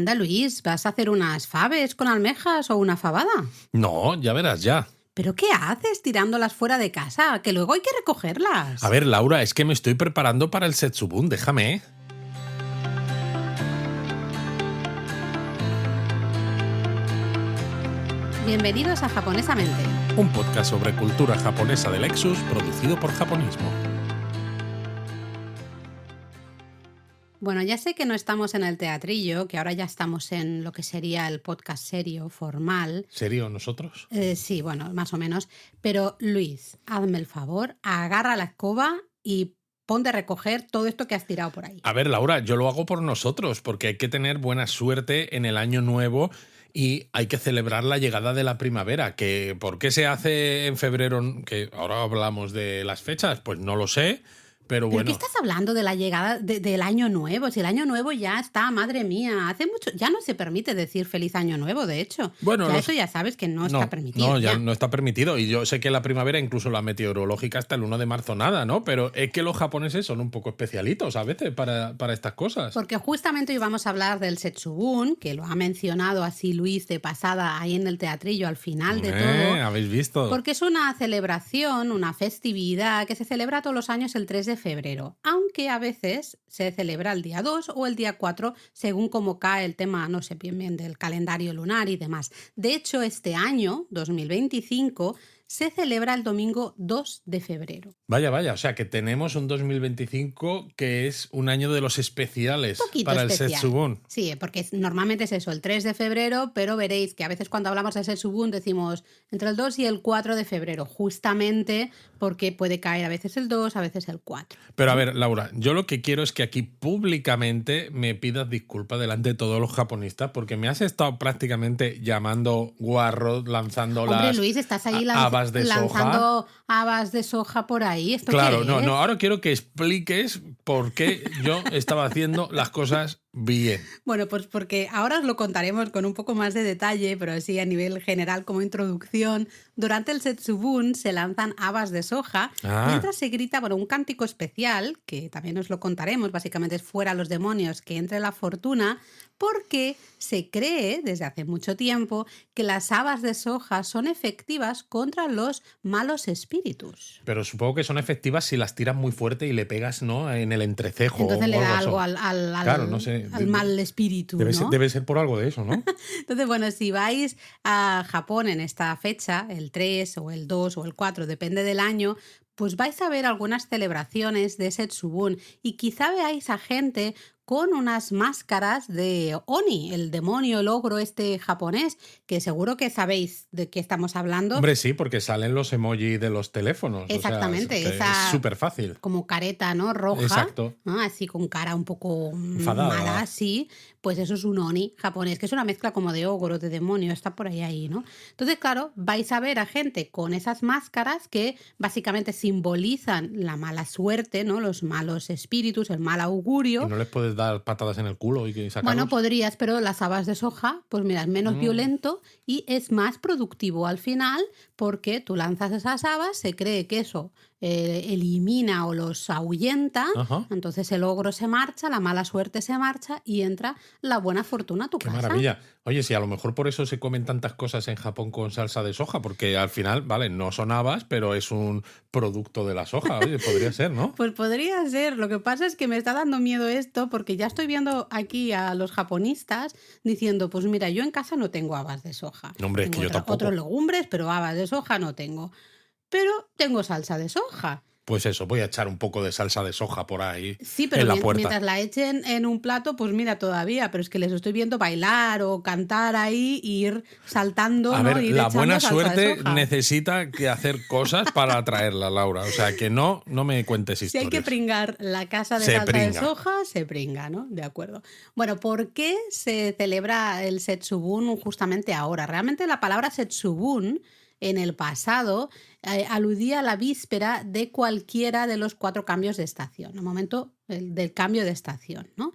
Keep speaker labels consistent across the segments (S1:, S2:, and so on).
S1: Anda, Luis, ¿vas a hacer unas faves con almejas o una fabada?
S2: No, ya verás ya.
S1: ¿Pero qué haces tirándolas fuera de casa? Que luego hay que recogerlas.
S2: A ver, Laura, es que me estoy preparando para el Setsubun, déjame.
S1: Bienvenidos a Japonesamente.
S2: Un podcast sobre cultura japonesa de Lexus, producido por Japonismo.
S1: Bueno, ya sé que no estamos en el teatrillo, que ahora ya estamos en lo que sería el podcast serio, formal.
S2: ¿Serio nosotros?
S1: Sí, bueno, más o menos. Pero Luis, hazme el favor, agarra la escoba y ponte a recoger todo esto que has tirado por ahí.
S2: A ver, Laura, yo lo hago por nosotros, porque hay que tener buena suerte en el año nuevo y hay que celebrar la llegada de la primavera. Que ¿por qué se hace en febrero? Que ahora hablamos de las fechas, pues no lo sé. Pero
S1: ¿Pero
S2: bueno,
S1: qué estás hablando de la llegada del año nuevo? Si el año nuevo ya está, madre mía, hace mucho, ya no se permite decir feliz año nuevo, de hecho.
S2: bueno,
S1: Ya eso ya sabes que no está permitido.
S2: No, ya no está permitido. Y yo sé que la primavera, incluso la meteorológica, hasta el 1 de marzo nada, ¿no? Pero es que los japoneses son un poco especialitos a veces para estas cosas.
S1: Porque justamente hoy vamos a hablar del Setsubun, que lo ha mencionado así Luis de pasada ahí en el teatrillo al final de todo.
S2: ¿Habéis visto?
S1: Porque es una celebración, una festividad que se celebra todos los años el 3 de febrero, aunque a veces se celebra el día 2 o el día 4, según cómo cae el tema, no sé bien del calendario lunar y demás. De hecho, este año, 2025, se celebra el domingo 2 de febrero.
S2: Vaya, o sea que tenemos un 2025 que es un año de los especiales para el Setsubun.
S1: Sí, porque normalmente es eso, el 3 de febrero, pero veréis que a veces cuando hablamos de Setsubun decimos entre el 2 y el 4 de febrero, justamente porque puede caer a veces el 2, a veces el 4.
S2: Pero a ver, Laura, yo lo que quiero es que aquí públicamente me pidas disculpas delante de todos los japonistas porque me has estado prácticamente llamando guarro, lanzando
S1: Hombre, Luis, estás ahí
S2: habas de soja.
S1: lanzando habas de soja por ahí. ¿Esto
S2: Claro,
S1: qué
S2: no,
S1: es?
S2: ahora quiero que expliques por qué yo estaba haciendo las cosas bien.
S1: Bueno, pues porque ahora os lo contaremos con un poco más de detalle, pero sí a nivel general como introducción. Durante el Setsubun se lanzan habas de soja, mientras se grita un cántico especial, que también os lo contaremos, básicamente es fuera los demonios, que entre la fortuna, porque se cree desde hace mucho tiempo que las habas de soja son efectivas contra los malos espíritus.
S2: Pero supongo que son efectivas si las tiras muy fuerte y le pegas, ¿no?, en el entrecejo.
S1: Entonces le da algo
S2: al
S1: claro, no sé, al mal espíritu,
S2: debe ser por algo de eso, ¿no?
S1: Entonces, bueno, si vais a Japón en esta fecha, el 3 o el 2 o el 4, depende del año, pues vais a ver algunas celebraciones de Setsubun y quizá veáis a gente con unas máscaras de Oni, el demonio, el ogro japonés, que seguro que sabéis de qué estamos hablando.
S2: Hombre, sí, porque salen los emojis de los teléfonos.
S1: Exactamente.
S2: O sea, es súper fácil.
S1: Como careta, ¿no? Roja.
S2: Exacto.
S1: ¿no? Así con cara un poco
S2: enfadada,
S1: mala, así. Pues eso es un Oni japonés, que es una mezcla como de ogro, de demonio, está por ahí, ¿no? Entonces, claro, vais a ver a gente con esas máscaras que básicamente simbolizan la mala suerte, ¿no? Los malos espíritus, el mal augurio.
S2: ¿Y no les puedes dar patadas en el culo y sacarlos?
S1: Bueno, podrías, pero las habas de soja, pues mira, es menos violento y es más productivo al final porque tú lanzas esas habas, se cree que eso elimina o los ahuyenta, entonces el ogro se marcha, la mala suerte se marcha y entra la buena fortuna a tu casa.
S2: ¡Qué maravilla! Oye, sí, a lo mejor por eso se comen tantas cosas en Japón con salsa de soja, porque al final, vale, no son habas, pero es un producto de la soja. Oye, podría ser, ¿no?
S1: Pues podría ser. Lo que pasa es que me está dando miedo esto porque ya estoy viendo aquí a los japonistas diciendo, pues mira, yo en casa no tengo habas de soja.
S2: No, hombre, es que yo tampoco.
S1: Otros legumbres, pero habas de soja no tengo. Pero tengo salsa de soja.
S2: Pues eso, voy a echar un poco de salsa de soja por ahí.
S1: Sí, pero
S2: en la puerta.
S1: Mientras la echen en un plato, pues mira, todavía, pero es que les estoy viendo bailar o cantar ahí, ir saltando.
S2: A
S1: ¿no?
S2: ver,
S1: ir
S2: la buena
S1: salsa
S2: suerte necesita que hacer cosas para atraerla, Laura. O sea, que no me cuentes historias.
S1: Si hay que pringar la casa de salsa de soja, se pringa, ¿no? De acuerdo. Bueno, ¿por qué se celebra el Setsubun justamente ahora? Realmente la palabra Setsubun en el pasado aludía a la víspera de cualquiera de los 4 cambios de estación, el momento del cambio de estación, ¿no?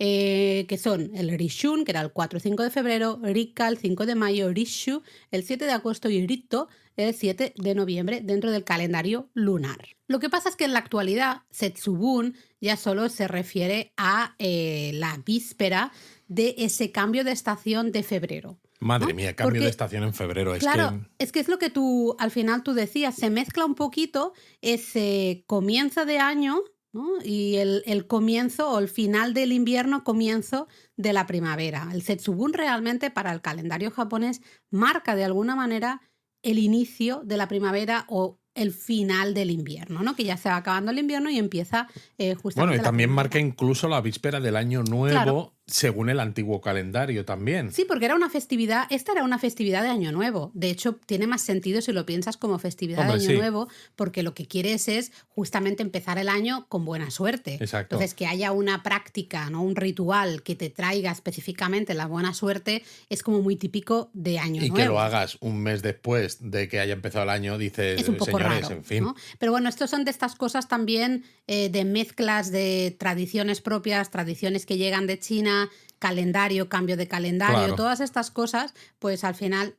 S1: que son el Rishun, que era el 4 y 5 de febrero, Rikka el 5 de mayo, Rishu el 7 de agosto y Ritto el 7 de noviembre dentro del calendario lunar. Lo que pasa es que en la actualidad Setsubun ya solo se refiere a la víspera de ese cambio de estación de febrero.
S2: Madre
S1: ¿no?
S2: mía, cambio de estación en febrero.
S1: Claro, es que es lo que al final tú decías, se mezcla un poquito ese comienzo de año, ¿no? Y el comienzo o el final del invierno, comienzo de la primavera. El Setsubun realmente para el calendario japonés marca de alguna manera el inicio de la primavera o el final del invierno, ¿no? Que ya se va acabando el invierno y empieza justamente.
S2: Bueno, y también
S1: primavera.
S2: marca incluso la víspera del año nuevo, claro, según el antiguo calendario también.
S1: Sí, porque era una festividad, esta era una festividad de Año Nuevo. De hecho, tiene más sentido si lo piensas como festividad de Año Nuevo, porque lo que quieres es justamente empezar el año con buena suerte.
S2: Exacto.
S1: Entonces, que haya una práctica, ¿no? Un ritual que te traiga específicamente la buena suerte es como muy típico de Año Nuevo.
S2: Y que lo hagas un mes después de que haya empezado el año, dices,
S1: es un poco
S2: señores,
S1: raro,
S2: en fin.
S1: ¿no? Pero bueno, estos son de estas cosas también de mezclas de tradiciones propias, tradiciones que llegan de China, calendario, cambio de calendario, claro. Todas estas cosas, pues al final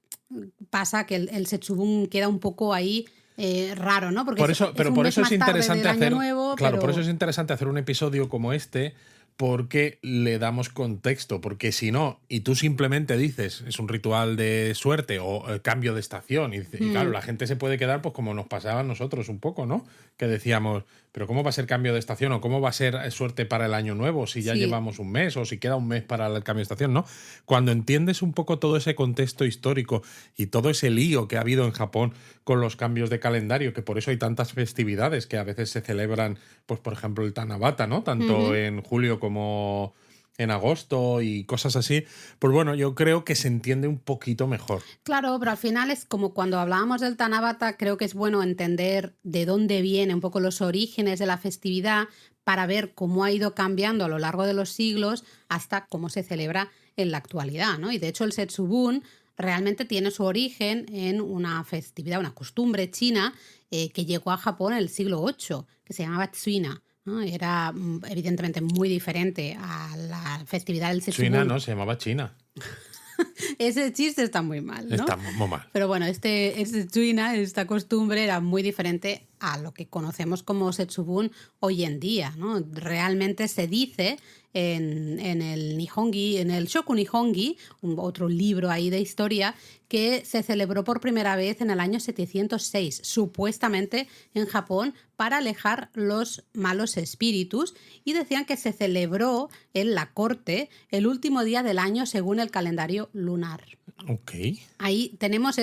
S1: pasa que el Setsubun queda un poco ahí raro, ¿no? Porque
S2: por eso, pero por eso es interesante hacer,
S1: nuevo,
S2: claro, por eso es interesante hacer un episodio como este, porque le damos contexto, porque si no, y tú simplemente dices, es un ritual de suerte o cambio de estación, y claro, la gente se puede quedar pues como nos pasaba a nosotros un poco, ¿no? Que decíamos, pero ¿cómo va a ser cambio de estación? ¿O cómo va a ser suerte para el año nuevo si ya llevamos un mes o si queda un mes para el cambio de estación, ¿no? Cuando entiendes un poco todo ese contexto histórico y todo ese lío que ha habido en Japón con los cambios de calendario, que por eso hay tantas festividades que a veces se celebran, pues por ejemplo el Tanabata, ¿no? Tanto en julio como en agosto y cosas así, pues bueno, yo creo que se entiende un poquito mejor.
S1: Claro, pero al final es como cuando hablábamos del Tanabata, creo que es bueno entender de dónde viene un poco los orígenes de la festividad para ver cómo ha ido cambiando a lo largo de los siglos hasta cómo se celebra en la actualidad, ¿no? Y de hecho el Setsubun realmente tiene su origen en una festividad, una costumbre china que llegó a Japón en el siglo VIII, que se llamaba Tsuina, ¿no? Era evidentemente muy diferente a la festividad del Setsubun.
S2: China no, se llamaba China.
S1: Ese chiste está muy mal, ¿no?
S2: Está muy mal.
S1: Pero bueno, este Tsuina, esta costumbre era muy diferente a lo que conocemos como Setsubun hoy en día, ¿no? Realmente se dice en el Nihongi, en el Shoku Nihongi, otro libro ahí de historia, que se celebró por primera vez en el año 706, supuestamente en Japón, para alejar los malos espíritus, y decían que se celebró en la corte el último día del año según el calendario lunar.
S2: Ok.
S1: Ahí tenemos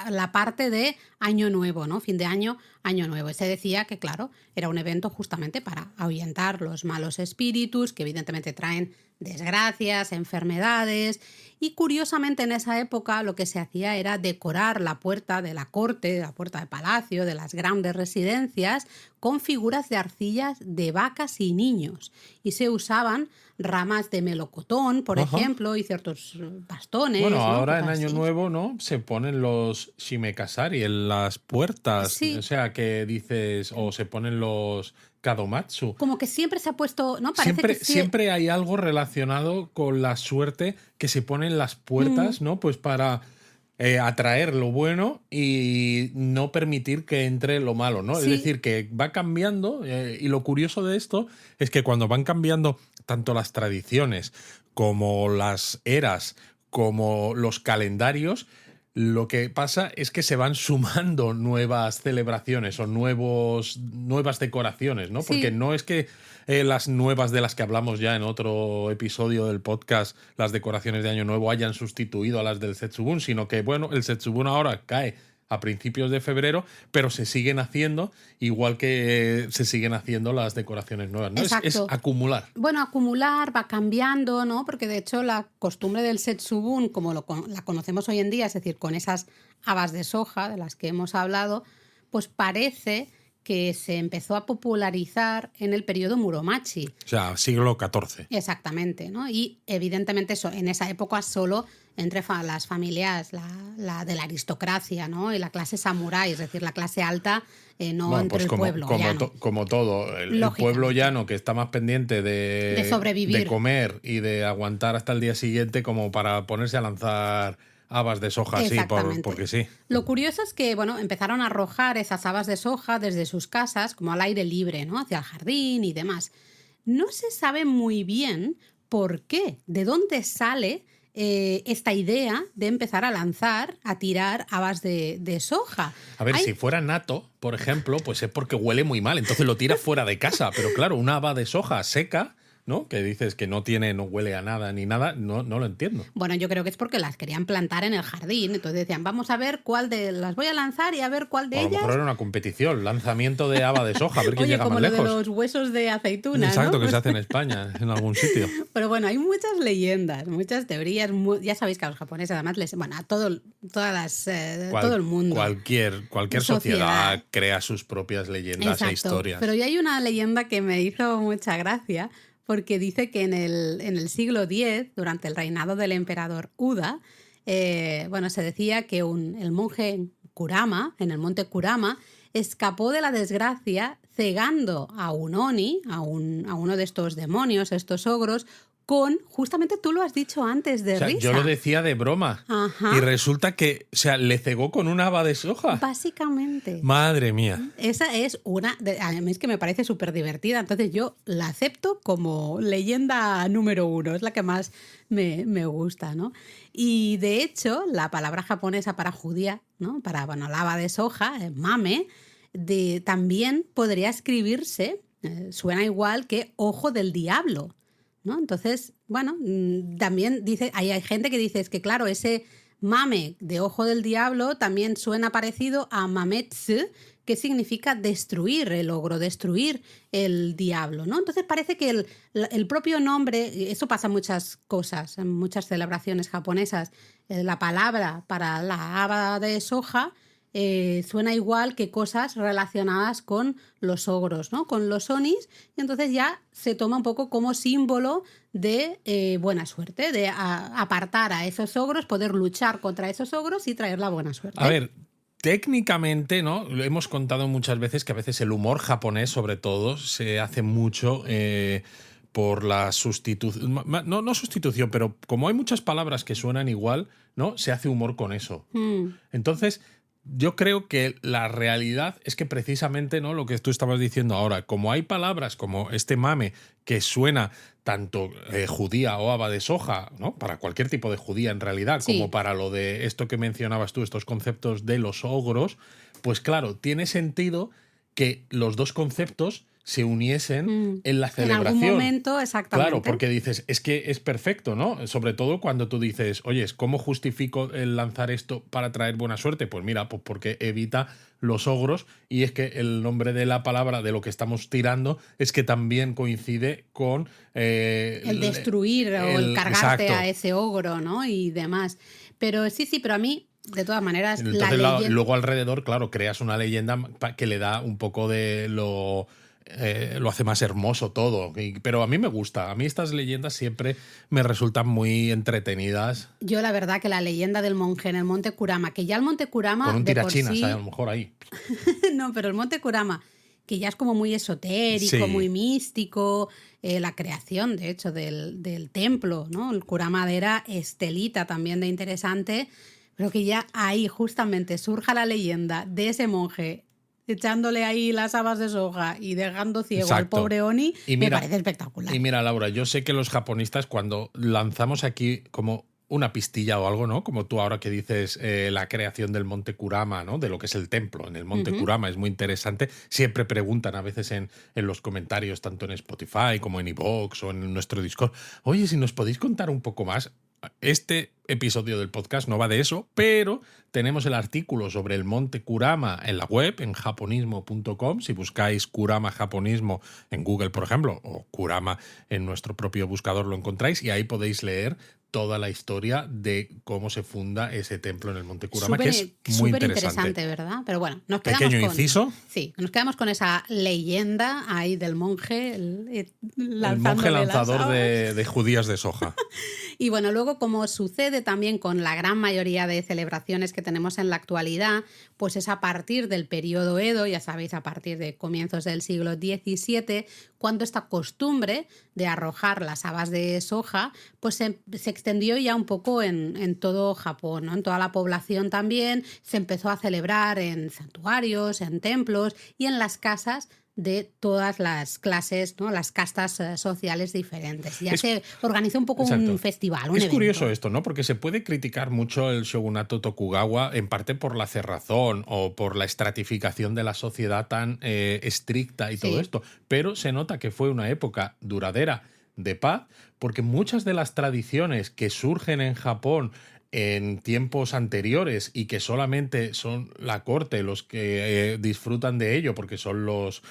S1: la parte de Año Nuevo, ¿no? Fin de año, Año Nuevo. Y se decía que, claro, era un evento justamente para ahuyentar los malos espíritus, que evidentemente traen desgracias, enfermedades. Y curiosamente en esa época lo que se hacía era decorar la puerta de la corte, la puerta de palacio, de las grandes residencias, con figuras de arcillas de vacas y niños. Y se usaban ramas de melocotón, por ejemplo, y ciertos bastones.
S2: Bueno,
S1: ¿no?
S2: ahora
S1: Cosas
S2: en Año
S1: así.
S2: Nuevo, ¿no? Se ponen los shimekasari en las puertas.
S1: Sí.
S2: O sea, que dices, o se ponen los kadomatsu.
S1: Como que siempre se ha puesto, ¿no? Parece
S2: Siempre hay algo relacionado con la suerte que se pone en las puertas, ¿no? Pues para atraer lo bueno y no permitir que entre lo malo, ¿no?
S1: Sí.
S2: Es decir, que va cambiando y lo curioso de esto es que cuando van cambiando tanto las tradiciones como las eras, como los calendarios, lo que pasa es que se van sumando nuevas celebraciones o nuevas decoraciones, ¿no?
S1: Sí.
S2: Porque no es que las nuevas de las que hablamos ya en otro episodio del podcast, las decoraciones de Año Nuevo hayan sustituido a las del Setsubun, sino que, bueno, el Setsubun ahora cae a principios de febrero, pero se siguen haciendo igual que se siguen haciendo las decoraciones nuevas, ¿no? Es acumular.
S1: Bueno, acumular, va cambiando, ¿no? Porque de hecho la costumbre del Setsubun, como la conocemos hoy en día, es decir, con esas habas de soja de las que hemos hablado, pues parece que se empezó a popularizar en el periodo Muromachi.
S2: O sea, siglo XIV.
S1: Exactamente, ¿no? Y evidentemente eso, en esa época solo entre las familias la de la aristocracia, ¿no? Y la clase samurái, es decir, la clase alta, no
S2: Bueno,
S1: entre
S2: pues
S1: el pueblo llano.
S2: Como todo, el pueblo llano que está más pendiente
S1: de sobrevivir,
S2: de comer y de aguantar hasta el día siguiente como para ponerse a lanzar habas de soja así, porque sí.
S1: Lo curioso es que, bueno, empezaron a arrojar esas habas de soja desde sus casas como al aire libre, ¿no? Hacia el jardín y demás. No se sabe muy bien por qué, de dónde sale esta idea de empezar a tirar habas de soja.
S2: A ver, si fuera nato, por ejemplo, pues es porque huele muy mal, entonces lo tiras fuera de casa. Pero claro, una haba de soja seca, ¿no? Que dices que no huele a nada ni nada, no lo entiendo.
S1: Bueno, yo creo que es porque las querían plantar en el jardín. Entonces decían, vamos a ver cuál las voy a lanzar y a ver cuál de ellas.
S2: A lo mejor era una competición, lanzamiento de haba de soja, a ver quién llega más lejos.
S1: Como lo de los huesos de aceituna,
S2: exacto,
S1: ¿no?
S2: que se hace en España, en algún sitio.
S1: Pero bueno, hay muchas leyendas, muchas teorías. Ya sabéis que a los japoneses además a todo el mundo.
S2: Cualquier sociedad crea sus propias leyendas e historias.
S1: Pero ya hay una leyenda que me hizo mucha gracia, porque dice que en el siglo X, durante el reinado del emperador Uda, se decía que el monje Kurama, en el monte Kurama, escapó de la desgracia cegando a un oni, a uno de estos demonios, estos ogros, justamente tú lo has dicho antes de risa.
S2: Yo lo decía de broma.
S1: Ajá.
S2: Y resulta que, le cegó con una haba de soja.
S1: Básicamente.
S2: Madre mía.
S1: Esa es a mí es que me parece súper divertida. Entonces yo la acepto como leyenda número 1. Es la que más me gusta, ¿no? Y de hecho, la palabra japonesa para judía, ¿no? Para, la haba de soja, mame, también podría escribirse, suena igual que ojo del diablo, ¿no? Entonces, también hay gente que dice que, claro, ese mame de ojo del diablo también suena parecido a mametsu, que significa destruir el ogro, destruir el diablo, ¿no? Entonces parece que el propio nombre, eso pasa en muchas cosas, en muchas celebraciones japonesas, la palabra para la haba de soja suena igual que cosas relacionadas con los ogros, ¿no? Con los onis, y entonces ya se toma un poco como símbolo de buena suerte, de apartar a esos ogros, poder luchar contra esos ogros y traer la buena suerte.
S2: A ver, técnicamente, ¿no? Lo hemos contado muchas veces que a veces el humor japonés, sobre todo, se hace mucho por la sustitución. No sustitución, pero como hay muchas palabras que suenan igual, ¿no? Se hace humor con eso. Entonces, yo creo que la realidad es que precisamente, ¿no? Lo que tú estabas diciendo ahora, como hay palabras como este mame que suena tanto judía o haba de soja, ¿no? Para cualquier tipo de judía en realidad,
S1: sí,
S2: como para lo de esto que mencionabas tú, estos conceptos de los ogros, pues claro, tiene sentido que los dos conceptos se uniesen en la celebración.
S1: En algún momento, exactamente.
S2: Claro, porque dices, es que es perfecto, ¿no? Sobre todo cuando tú dices, oye, ¿cómo justifico el lanzar esto para traer buena suerte? Pues mira, pues porque evita los ogros, y es que el nombre de la palabra de lo que estamos tirando es que también coincide con
S1: el destruir o el cargarte
S2: exacto.
S1: a ese ogro, ¿no? Y demás. Pero sí, pero a mí, de todas maneras,
S2: entonces, luego alrededor, claro, creas una leyenda que le da un poco de lo hace más hermoso todo. Pero a mí me gusta. A mí estas leyendas siempre me resultan muy entretenidas.
S1: Yo la verdad que la leyenda del monje en el monte Kurama, que ya el monte Kurama...
S2: Con un tirachinas,
S1: sí,
S2: a lo mejor ahí.
S1: No, pero el monte Kurama, que ya es como muy esotérico, sí, muy místico, la creación, de hecho, del templo, ¿no? El Kurama era estelita también de interesante, pero que ya ahí justamente surja la leyenda de ese monje echándole ahí las habas de soja y dejando ciego exacto. Al pobre Oni, me parece espectacular.
S2: Y mira, Laura, yo sé que los japonistas, cuando lanzamos aquí como una pistilla o algo, ¿no? Como tú ahora que dices la creación del monte Kurama, ¿no? De lo que es el templo en el monte Kurama, es muy interesante. Siempre preguntan a veces en los comentarios, tanto en Spotify como en iVoox o en nuestro Discord, oye, si nos podéis contar un poco más. Este episodio del podcast no va de eso, pero tenemos el artículo sobre el monte Kurama en la web, en japonismo.com. Si buscáis Kurama japonismo en Google, por ejemplo, o Kurama en nuestro propio buscador, lo encontráis, y ahí podéis leer toda la historia de cómo se funda ese templo en el Monte Kurama, que es muy
S1: súper
S2: interesante.
S1: interesante, ¿verdad? Pero bueno, nos quedamos
S2: Pequeño inciso.
S1: Sí, nos quedamos con esa leyenda ahí del monje,
S2: El monje lanzador de judías de soja.
S1: Y bueno, luego, como sucede también con la gran mayoría de celebraciones que tenemos en la actualidad, pues es a partir del periodo Edo, ya sabéis, a partir de comienzos del siglo XVII, cuando esta costumbre de arrojar las habas de soja pues se extendió ya un poco en todo Japón, ¿no? En toda la población también se empezó a celebrar en santuarios, en templos y en las casas de todas las clases, ¿no? Las castas sociales diferentes. Ya se organizó un poco un festival, un evento.
S2: Es curioso esto, ¿no? Porque se puede criticar mucho el shogunato Tokugawa, en parte por la cerrazón o por la estratificación de la sociedad tan estricta y todo esto, pero se nota que fue una época duradera de paz, porque muchas de las tradiciones que surgen en Japón en tiempos anteriores y que solamente son la corte los que disfrutan de ello porque son los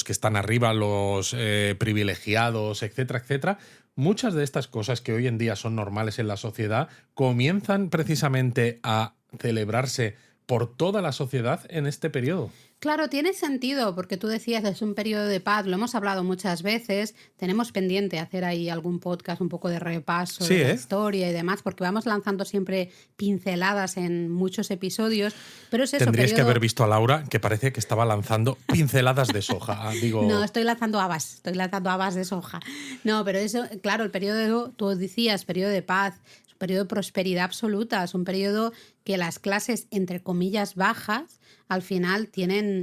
S2: que están arriba, los privilegiados, etcétera, etcétera, muchas de estas cosas que hoy en día son normales en la sociedad comienzan precisamente a celebrarse por toda la sociedad en este periodo.
S1: Claro, tiene sentido, porque tú decías es un periodo de paz, lo hemos hablado muchas veces, tenemos pendiente hacer ahí algún podcast, un poco de repaso de la historia y demás, porque vamos lanzando siempre pinceladas en muchos episodios, pero es eso.
S2: Tendríais que haber visto a Laura, que parece que estaba lanzando pinceladas de soja.
S1: No, estoy lanzando habas de soja. No, pero eso, claro, el periodo, tú decías, periodo de paz, es un periodo de prosperidad absoluta, es un periodo que las clases, entre comillas, bajas, al final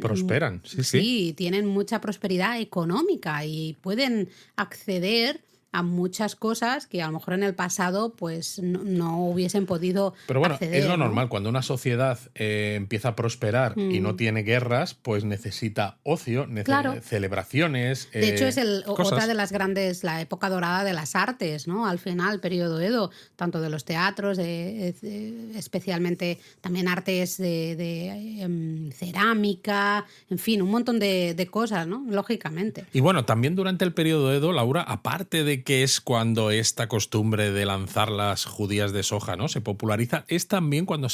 S2: prosperan, sí.
S1: Tienen mucha prosperidad económica y pueden acceder a muchas cosas que a lo mejor en el pasado pues no hubiesen podido acceder.
S2: Pero bueno, es lo normal.
S1: ¿no?
S2: Cuando una sociedad empieza a prosperar y no tiene guerras, pues necesita ocio, celebraciones.
S1: De hecho, es otra de las grandes, la época dorada de las artes, ¿no? Al final, periodo Edo, tanto de los teatros, especialmente también artes de cerámica, en fin, un montón de cosas, ¿no? Lógicamente.
S2: Y bueno, también durante el periodo Edo, Laura, aparte de que es cuando esta costumbre de lanzar las judías de soja, ¿no?, se populariza, es también cuando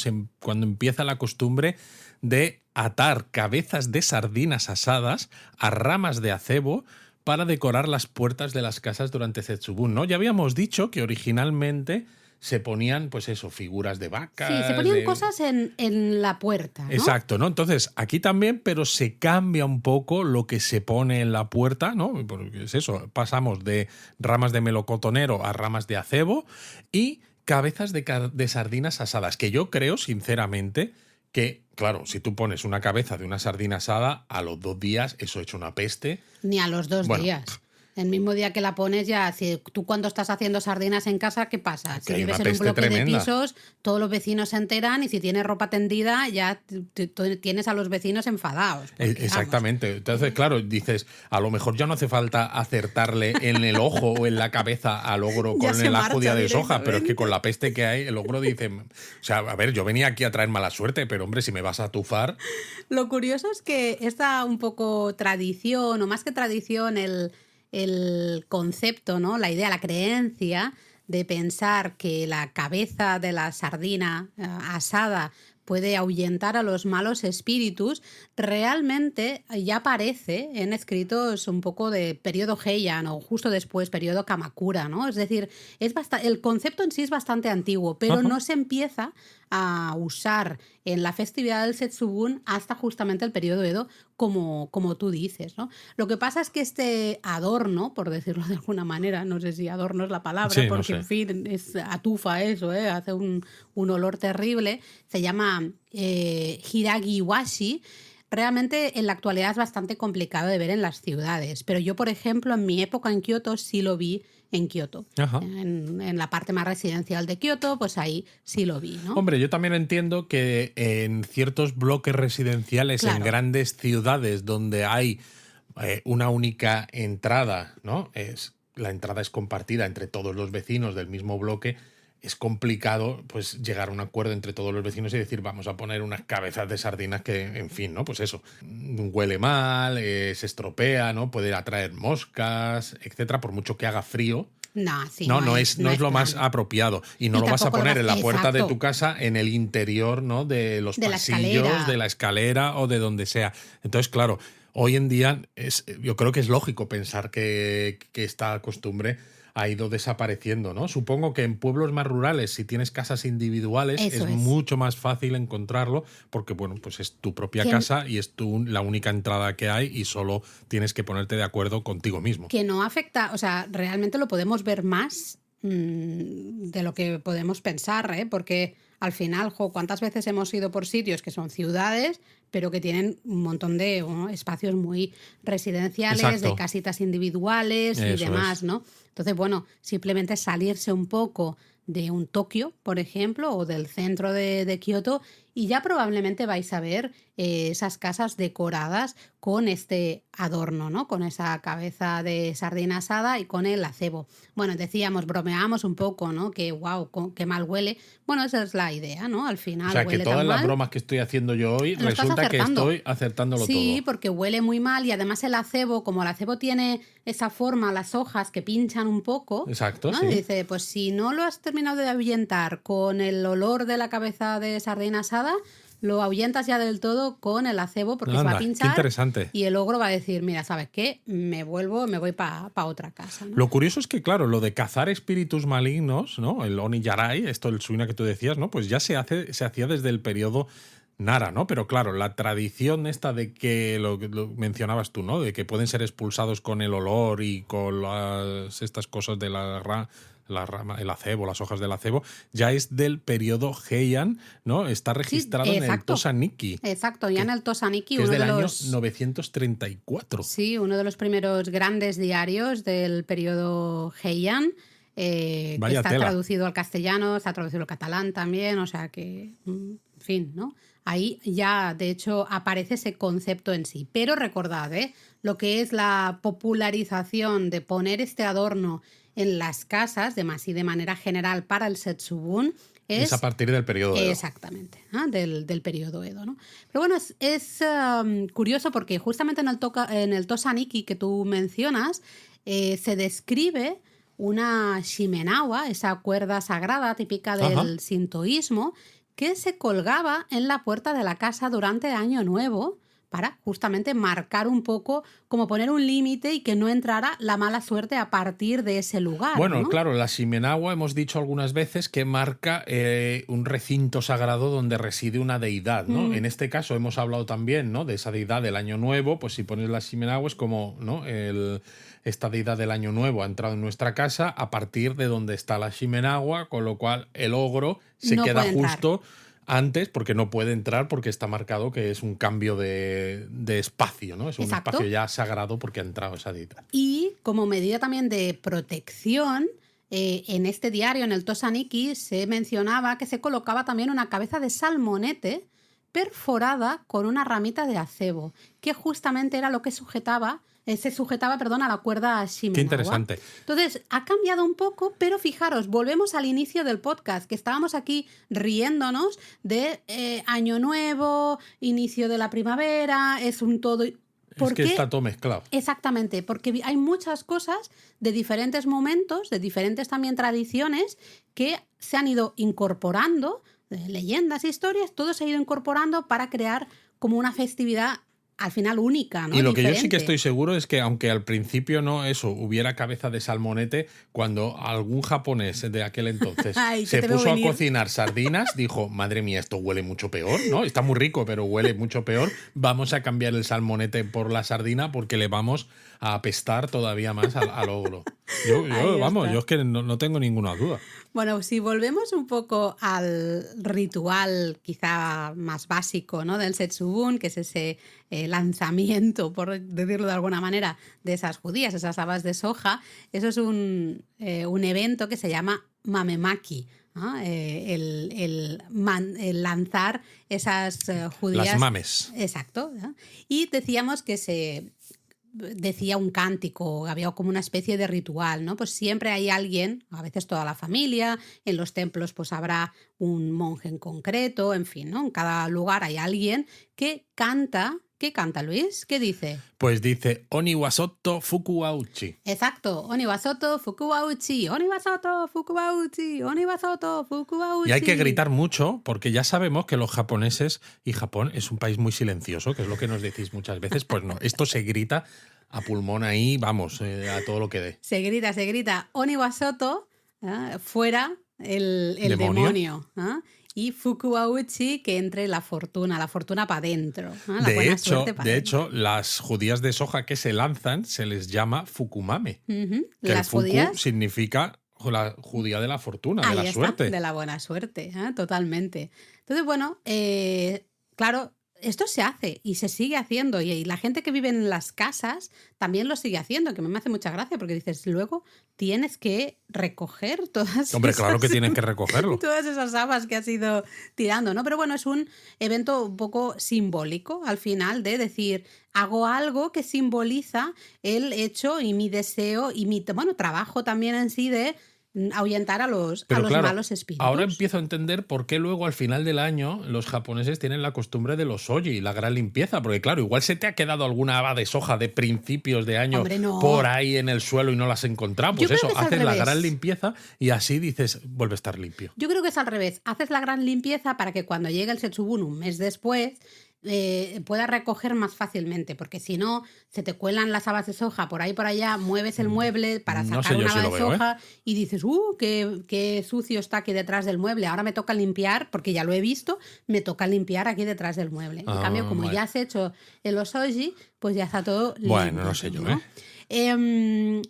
S2: empieza la costumbre de atar cabezas de sardinas asadas a ramas de acebo para decorar las puertas de las casas durante Setsubun, ¿no? Ya habíamos dicho que originalmente se ponían, pues eso, figuras de vacas.
S1: Sí, se ponían cosas en la puerta, ¿no?
S2: Exacto, ¿no? Entonces, aquí también, pero se cambia un poco lo que se pone en la puerta, ¿no? Porque es eso, pasamos de ramas de melocotonero a ramas de acebo y cabezas de sardinas asadas, que yo creo, sinceramente, que, claro, si tú pones una cabeza de una sardina asada, a los 2 días eso ha hecho una peste.
S1: Ni a los 2 días. El mismo día que la pones ya, si tú cuando estás haciendo sardinas en casa, ¿qué pasa? Si vives en un bloque tremenda. De pisos, todos los vecinos se enteran y si tienes ropa tendida ya tienes a los vecinos enfadados. Porque,
S2: exactamente. Vamos. Entonces, claro, dices, a lo mejor ya no hace falta acertarle en el ojo o en la cabeza al ogro con la judía de soja, pero es que con la peste que hay, el ogro dice, o sea, a ver, yo venía aquí a traer mala suerte, pero hombre, si me vas a tufar...
S1: Lo curioso es que esta un poco tradición, o más que tradición, el concepto, ¿no? La idea, la creencia de pensar que la cabeza de la sardina asada puede ahuyentar a los malos espíritus, realmente ya aparece en escritos un poco de periodo Heian o justo después, periodo Kamakura, ¿no? Es decir, el concepto en sí es bastante antiguo, pero no se empieza a usar en la festividad del Setsubun hasta justamente el periodo Edo, como tú dices, ¿no? Lo que pasa es que este adorno, por decirlo de alguna manera, no sé si adorno es la palabra, porque no sé. En fin, es atufa eso, hace un olor terrible, se llama Hiragiwashi. Realmente en la actualidad es bastante complicado de ver en las ciudades, pero yo, por ejemplo, en mi época en Kioto sí lo vi en Kioto. En la parte más residencial de Kioto, pues ahí sí lo vi, ¿no?
S2: Hombre, yo también entiendo que en ciertos bloques residenciales, claro, en grandes ciudades donde hay una única entrada, ¿no? La entrada es compartida entre todos los vecinos del mismo bloque, es complicado pues llegar a un acuerdo entre todos los vecinos y decir vamos a poner unas cabezas de sardinas que, en fin, ¿no? Pues eso, huele mal, se estropea, ¿no? Puede atraer moscas, etcétera, por mucho que haga frío.
S1: No, sí,
S2: No es lo más apropiado. Y no
S1: Y
S2: lo vas a
S1: tampoco lo
S2: poner en la puerta de
S1: exacto.
S2: tu casa, en el interior, ¿no? De los
S1: De la
S2: pasillos,
S1: escalera.
S2: de la escalera o de donde sea. Entonces, claro, hoy en día yo creo que es lógico pensar que esta costumbre ha ido desapareciendo, ¿no? Supongo que en pueblos más rurales, si tienes casas individuales,
S1: Eso
S2: es
S1: es.
S2: mucho más fácil encontrarlo porque, bueno, pues es tu propia casa y es la única entrada que hay y solo tienes que ponerte de acuerdo contigo mismo.
S1: Que no afecta, o sea, realmente lo podemos ver más de lo que podemos pensar, ¿eh? Porque al final, ¿cuántas veces hemos ido por sitios que son ciudades, pero que tienen un montón de espacios muy residenciales, de
S2: Exacto.
S1: casitas individuales y
S2: Eso
S1: demás,
S2: es.
S1: ¿no? Entonces, bueno, simplemente salirse un poco de un Tokio, por ejemplo, o del centro de Kioto, y ya probablemente vais a ver esas casas decoradas con este adorno, ¿no? Con esa cabeza de sardina asada y con el acebo. Bueno, decíamos, bromeábamos un poco, ¿no? Que wow, qué mal huele. Bueno, esa es la idea, ¿no? Al
S2: O
S1: final
S2: sea, que
S1: huele tan
S2: todas las
S1: mal.
S2: bromas que estoy haciendo yo hoy,
S1: Lo estás
S2: resulta que
S1: acertando.
S2: estoy acertándolo
S1: Sí,
S2: todo.
S1: porque huele muy mal y además el acebo, como el acebo tiene esa forma, las hojas que pinchan un poco,
S2: Exacto,
S1: ¿no?
S2: sí.
S1: Y dice, pues si no lo has terminado de ahuyentar con el olor de la cabeza de sardina asada, lo ahuyentas ya del todo con el acebo porque se va a
S2: Anda, qué
S1: pinchar
S2: interesante.
S1: y el ogro va a decir, mira, ¿sabes qué? Me voy para otra casa, ¿no?
S2: Lo curioso es que, claro, lo de cazar espíritus malignos, ¿no? El Oni-Yarai, esto, el suina que tú decías, ¿no? Pues ya se hacía desde el periodo Nara, ¿no? Pero claro, la tradición esta de que lo mencionabas tú, ¿no? De que pueden ser expulsados con el olor y con estas cosas de la rama, el acebo, las hojas del acebo, ya es del periodo Heian, ¿no? Está registrado en el Tosaniki.
S1: Exacto, ya en el Tosaniki,
S2: que es
S1: uno
S2: del
S1: de
S2: año
S1: los
S2: 934.
S1: Sí, uno de los primeros grandes diarios del periodo Heian, que
S2: Vaya
S1: está
S2: tela.
S1: traducido al castellano, está traducido al catalán también, o sea que, en fin, ¿no? Ahí ya, de hecho, aparece ese concepto en sí. Pero recordad, lo que es la popularización de poner este adorno en las casas, de manera general para el Setsubun,
S2: Es a partir del periodo Edo.
S1: Exactamente, del periodo Edo, ¿no? Pero bueno, es curioso porque justamente en el Tosaniki que tú mencionas, se describe una shimenawa, esa cuerda sagrada típica del sintoísmo, que se colgaba en la puerta de la casa durante Año Nuevo para justamente marcar un poco, como poner un límite y que no entrara la mala suerte a partir de ese lugar.
S2: Bueno,
S1: ¿no?
S2: claro, la Shimenawa hemos dicho algunas veces que marca un recinto sagrado donde reside una deidad, ¿no? En este caso hemos hablado también, ¿no? De esa deidad del Año Nuevo, pues si pones la Shimenawa es como, ¿no? Esta deidad del Año Nuevo ha entrado en nuestra casa a partir de donde está la Shimenawa, con lo cual el ogro se
S1: No
S2: queda
S1: puede entrar.
S2: justo antes porque no puede entrar porque está marcado que es un cambio de espacio, ¿no? Es un
S1: Exacto.
S2: espacio ya sagrado porque ha entrado esa deidad.
S1: Y como medida también de protección, en este diario, en el Tosaniki, se mencionaba que se colocaba también una cabeza de salmonete perforada con una ramita de acebo, que justamente era lo que se sujetaba, a la cuerda Shimenawa.
S2: Qué interesante.
S1: Entonces, ha cambiado un poco, pero fijaros, volvemos al inicio del podcast, que estábamos aquí riéndonos de Año Nuevo, inicio de la primavera, es un todo...
S2: Es que está todo mezclado.
S1: Exactamente, porque hay muchas cosas de diferentes momentos, de diferentes también tradiciones, que se han ido incorporando, leyendas, historias, todo se ha ido incorporando para crear como una festividad al final única, ¿no?
S2: Y lo que yo sí que
S1: Diferente.
S2: estoy seguro es que aunque al principio no eso hubiera cabeza de salmonete, cuando algún japonés de aquel entonces
S1: Ay,
S2: se
S1: que te veo
S2: puso a
S1: venir.
S2: cocinar sardinas, dijo, madre mía, esto huele mucho peor, ¿no? Está muy rico, pero huele mucho peor. Vamos a cambiar el salmonete por la sardina porque le vamos a apestar todavía más al ogro. Yo es que no tengo ninguna duda.
S1: Bueno, si volvemos un poco al ritual quizá más básico, ¿no? Del Setsubun, que es ese lanzamiento, por decirlo de alguna manera, de esas judías, esas habas de soja, eso es un evento que se llama Mamemaki, ¿no? El lanzar esas judías.
S2: Las mames.
S1: Exacto, ¿no? Y decíamos que se decía un cántico, había como una especie de ritual, ¿no? Pues siempre hay alguien, a veces toda la familia, en los templos pues habrá un monje en concreto, en fin, ¿no? En cada lugar hay alguien que canta, ¿Qué canta Luis? ¿Qué dice?
S2: Pues dice Oni wa soto fuku wa uchi.
S1: Exacto. Oni wa soto fuku wa uchi. Oni wa soto fuku wa uchi. Oni wa soto fuku wa uchi.
S2: Y hay que gritar mucho porque ya sabemos que los japoneses y Japón es un país muy silencioso, que es lo que nos decís muchas veces. Pues no, esto se grita a pulmón ahí, vamos, a todo lo que dé.
S1: Se grita. Oni wa soto, fuera el demonio. Y fuku wa uchi, que entre la fortuna para adentro.
S2: De hecho, las judías de soja que se lanzan se les llama fukumame. Que
S1: las
S2: el fuku
S1: judías
S2: significa la judía de la fortuna, de la
S1: está,
S2: suerte.
S1: de la buena suerte, totalmente. Entonces, bueno, claro, esto se hace y se sigue haciendo y la gente que vive en las casas también lo sigue haciendo, que me hace mucha gracia porque dices, luego tienes que recoger todas
S2: Hombre,
S1: esas,
S2: claro que tienes que recogerlo.
S1: todas esas habas que has ido tirando, ¿no? Pero bueno, es un evento un poco simbólico al final de decir, hago algo que simboliza el hecho y mi deseo y mi trabajo también en sí de ahuyentar a los malos espíritus.
S2: Ahora empiezo a entender por qué luego al final del año los japoneses tienen la costumbre de los soji, la gran limpieza, porque claro, igual se te ha quedado alguna haba de soja de principios de año por ahí en el suelo y no las has encontrado. Pues eso, haces la gran limpieza y así dices, vuelve a estar limpio.
S1: Yo creo que es al revés. Haces la gran limpieza para que cuando llegue el Setsubun un mes después puedas recoger más fácilmente, porque si no, se te cuelan las habas de soja por ahí y por allá, mueves el mueble para sacar una haba de soja y dices, qué sucio está aquí detrás del mueble, ahora me toca limpiar, porque ya lo he visto, me toca limpiar aquí detrás del mueble. En cambio, como ya has hecho el osoji, pues ya está todo limpio.
S2: Bueno, no sé yo,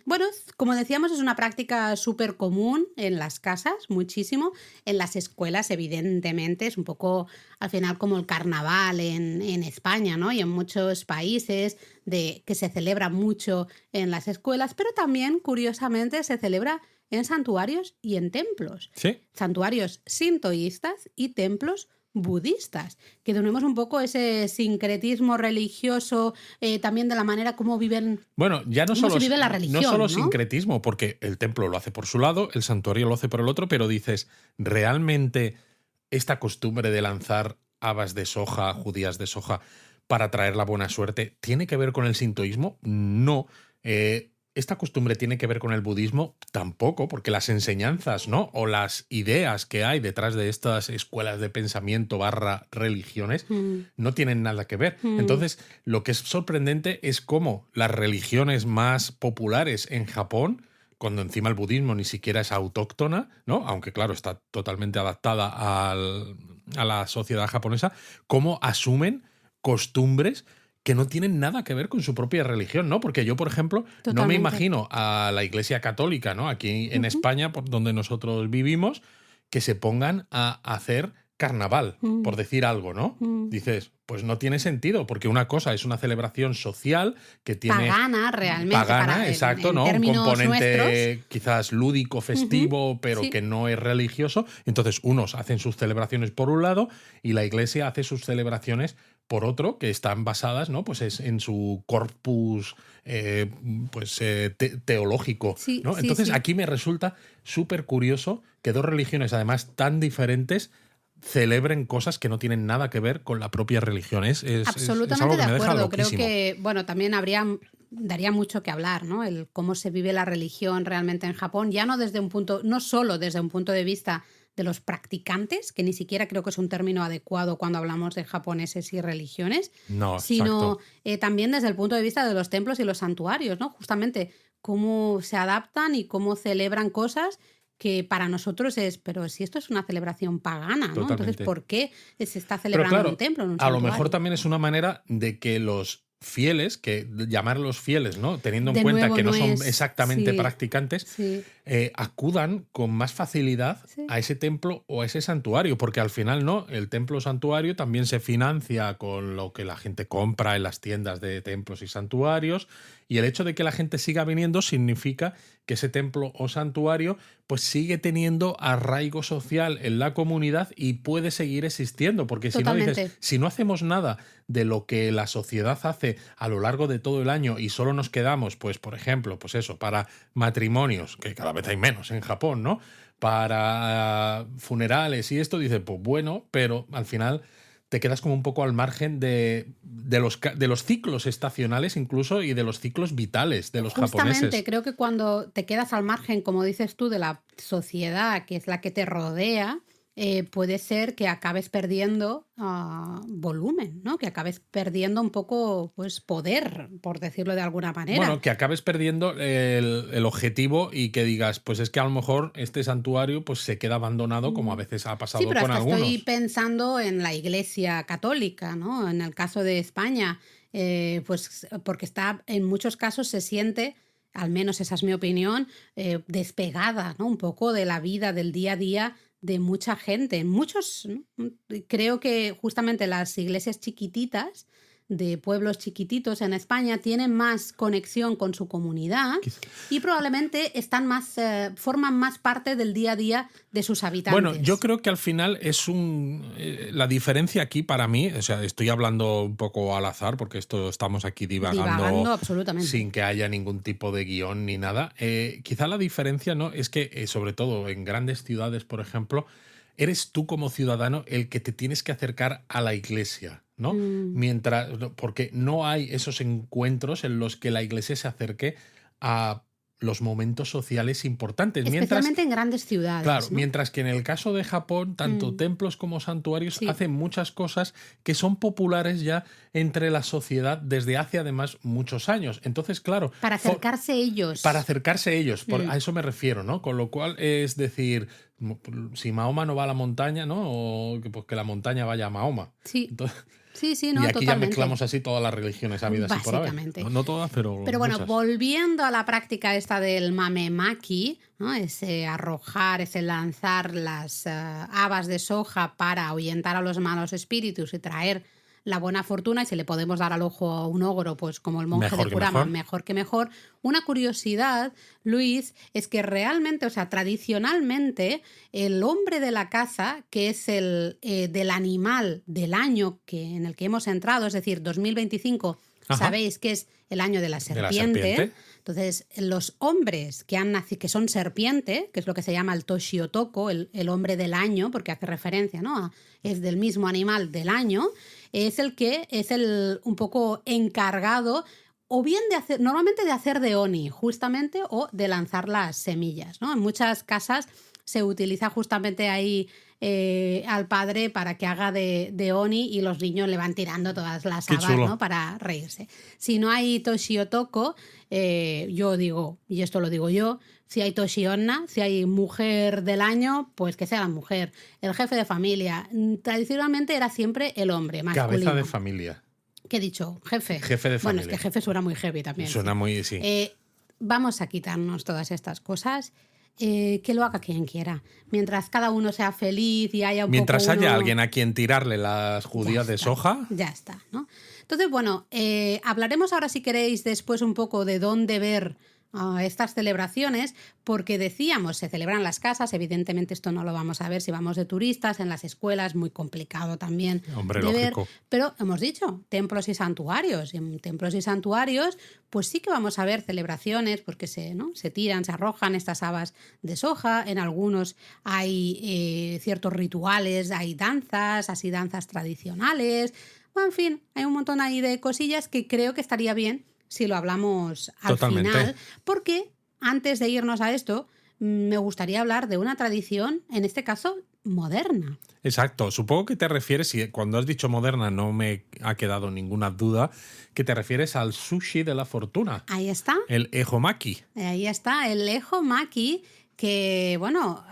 S1: Bueno, como decíamos, es una práctica súper común en las casas, muchísimo. En las escuelas, evidentemente, es un poco al final como el carnaval en España, ¿no? Y en muchos países que se celebra mucho en las escuelas, pero también, curiosamente, se celebra en santuarios y en templos.
S2: ¿Sí?
S1: Santuarios sintoístas y templos budistas, que tenemos un poco ese sincretismo religioso, también de la manera como viven.
S2: Bueno, ya no solo,
S1: vive la religión,
S2: no solo sincretismo, porque el templo lo hace por su lado, el santuario lo hace por el otro, pero dices, ¿realmente esta costumbre de lanzar habas de soja, judías de soja, para traer la buena suerte, tiene que ver con el sintoísmo? No. ¿Esta costumbre tiene que ver con el budismo? Tampoco, porque las enseñanzas, ¿no? O las ideas que hay detrás de estas escuelas de pensamiento / religiones no tienen nada que ver. Entonces, lo que es sorprendente es cómo las religiones más populares en Japón, cuando encima el budismo ni siquiera es autóctona, ¿no? Aunque claro, está totalmente adaptada a la sociedad japonesa, cómo asumen costumbres que no tienen nada que ver con su propia religión, ¿no? Porque yo, por ejemplo, no me imagino a la Iglesia Católica, ¿no? Aquí en España, por donde nosotros vivimos, que se pongan a hacer carnaval, por decir algo, ¿no? Dices, pues no tiene sentido, porque una cosa es una celebración social que tiene...
S1: Pagana, realmente.
S2: Pagana, exacto, ¿no? Un componente quizás lúdico, festivo, pero que no es religioso. Entonces, unos hacen sus celebraciones por un lado y la Iglesia hace sus celebraciones por otro, que están basadas, ¿no? Pues es en su corpus teológico, ¿no? Entonces, aquí me resulta súper curioso que dos religiones, además tan diferentes, celebren cosas que no tienen nada que ver con la propia religión.
S1: Absolutamente
S2: es algo que
S1: de
S2: me deja
S1: acuerdo. Creo
S2: loquísimo.
S1: que, bueno, también daría mucho que hablar, ¿no? El cómo se vive la religión realmente en Japón, ya no solo desde un punto de vista de los practicantes, que ni siquiera creo que es un término adecuado cuando hablamos de japoneses y religiones, sino también desde el punto de vista de los templos y los santuarios, ¿no? Justamente cómo se adaptan y cómo celebran cosas que para nosotros pero si esto es una celebración pagana, ¿no?
S2: Totalmente.
S1: Entonces, ¿por qué se está celebrando en un templo, en un santuario?
S2: A lo mejor también es una manera de que los fieles, llamarlos fieles, ¿no? Teniendo en cuenta que no son exactamente practicantes, acudan con más facilidad a ese templo o a ese santuario, porque al final no, el templo o santuario también se financia con lo que la gente compra en las tiendas de templos y santuarios, y el hecho de que la gente siga viniendo significa que ese templo o santuario pues sigue teniendo arraigo social en la comunidad y puede seguir existiendo, porque si no dices, si no hacemos nada de lo que la sociedad hace a lo largo de todo el año y solo nos quedamos, pues por ejemplo, pues eso, para matrimonios, que cada vez hay menos en Japón, ¿no? Para funerales y esto, dices, pues bueno, pero al final te quedas como un poco al margen de los ciclos estacionales incluso y de los ciclos vitales de los
S1: Justamente,
S2: japoneses.
S1: creo que cuando te quedas al margen, como dices tú, de la sociedad, que es la que te rodea, puede ser que acabes perdiendo volumen, ¿no? Que acabes perdiendo un poco, pues, poder, por decirlo de alguna manera.
S2: Bueno, que acabes perdiendo el objetivo y que digas, pues es que a lo mejor este santuario pues se queda abandonado, como a veces ha
S1: Sí,
S2: pasado
S1: pero
S2: con
S1: hasta estoy
S2: algunos.
S1: pensando en la Iglesia Católica, ¿no? En el caso de España, pues porque está, en muchos casos se siente, al menos esa es mi opinión, despegada, ¿no? Un poco de la vida, del día a día de mucha gente. En muchos, ¿no? Creo que justamente las iglesias chiquititas de pueblos chiquititos en España tienen más conexión con su comunidad y probablemente están más, forman más parte del día a día de sus
S2: Bueno, yo
S1: habitantes.
S2: creo que al final es la diferencia aquí para mí, o sea, estoy hablando un poco al azar porque estamos aquí divagando
S1: Divagando absolutamente.
S2: sin que haya ningún tipo de guión ni nada. Quizá la diferencia, ¿no? Es que, sobre todo en grandes ciudades, por ejemplo, eres tú como ciudadano el que te tienes que acercar a la iglesia, ¿no?
S1: Mm.
S2: Porque no hay esos encuentros en los que la iglesia se acerque a los momentos sociales importantes.
S1: Especialmente en grandes
S2: Claro,
S1: ciudades, ¿no?
S2: mientras que en el caso de Japón, tanto
S1: Mm.
S2: templos como santuarios
S1: Sí.
S2: hacen muchas cosas que son populares ya entre la sociedad desde hace además muchos años. Entonces, claro,
S1: Para acercarse
S2: para
S1: ellos.
S2: acercarse a ellos,
S1: Mm.
S2: a eso me refiero, ¿no? Con lo cual es decir, si Mahoma no va a la montaña, ¿no? O pues que la montaña vaya a Mahoma.
S1: Sí.
S2: Entonces,
S1: Sí,
S2: y
S1: no,
S2: aquí ya
S1: totalmente.
S2: mezclamos así todas las religiones habidas y por haber.
S1: Básicamente.
S2: No todas, pero
S1: Pero bueno,
S2: muchas.
S1: volviendo a la práctica esta del mamemaki, ¿no? Ese arrojar, ese lanzar las habas de soja para ahuyentar a los malos espíritus y traer la buena fortuna, y si le podemos dar al ojo a un ogro, pues como el monje
S2: Mejor
S1: de
S2: que
S1: Kurama,
S2: mejor.
S1: mejor que mejor. Una curiosidad, Luis, es que realmente, o sea, tradicionalmente, el hombre de la casa, que es el del animal del año en el que hemos entrado, es decir, 2025,
S2: Ajá.
S1: sabéis que es el año de la
S2: De la
S1: serpiente.
S2: serpiente.
S1: Entonces, los hombres que han nacido, que son serpiente, que es lo que se llama el Toshiotoko, el hombre del año, porque hace referencia, ¿no? Es del mismo animal del año, es el que es el un poco encargado, o bien de hacer, normalmente de hacer de oni, justamente, o de lanzar las semillas, ¿no? En muchas casas se utiliza justamente ahí al padre para que haga de oni y los niños le van tirando todas las
S2: Qué
S1: habas,
S2: chulo.
S1: ¿no? Para reírse. Si no hay Toshiotoko, yo digo, y esto lo digo yo, si hay Toshionna, si hay mujer del año, pues que sea la mujer. El jefe de familia, tradicionalmente era siempre el hombre masculino.
S2: Cabeza de familia.
S1: ¿Qué he dicho? Jefe.
S2: Jefe de
S1: Bueno, es
S2: familia.
S1: que jefe suena muy heavy también.
S2: Suena
S1: sí.
S2: muy, sí.
S1: Vamos a quitarnos todas estas cosas. Que lo haga quien quiera. Mientras cada uno sea feliz y haya un
S2: Mientras
S1: poco
S2: haya
S1: uno...
S2: alguien a quien tirarle las judías
S1: Ya
S2: de
S1: está,
S2: soja.
S1: Ya está, ¿no? Entonces, bueno, hablaremos ahora, si queréis, después un poco de dónde ver estas celebraciones, porque decíamos, se celebran en las casas, evidentemente esto no lo vamos a ver si vamos de turistas, en las escuelas, muy complicado también
S2: Hombre,
S1: de ver,
S2: lógico.
S1: pero hemos dicho, templos y santuarios, y en templos y santuarios pues sí que vamos a ver celebraciones, porque se tiran, se arrojan estas habas de soja, en algunos hay ciertos rituales, hay danzas, así danzas tradicionales, bueno, en fin, hay un montón ahí de cosillas que creo que estaría bien si lo hablamos al
S2: Totalmente.
S1: final, porque antes de irnos a esto, me gustaría hablar de una tradición, en este caso, moderna.
S2: Exacto. Supongo que te refieres, y cuando has dicho moderna no me ha quedado ninguna duda, que te refieres al sushi de la fortuna.
S1: Ahí está.
S2: El ehomaki.
S1: Ahí está, el ehomaki, que, bueno,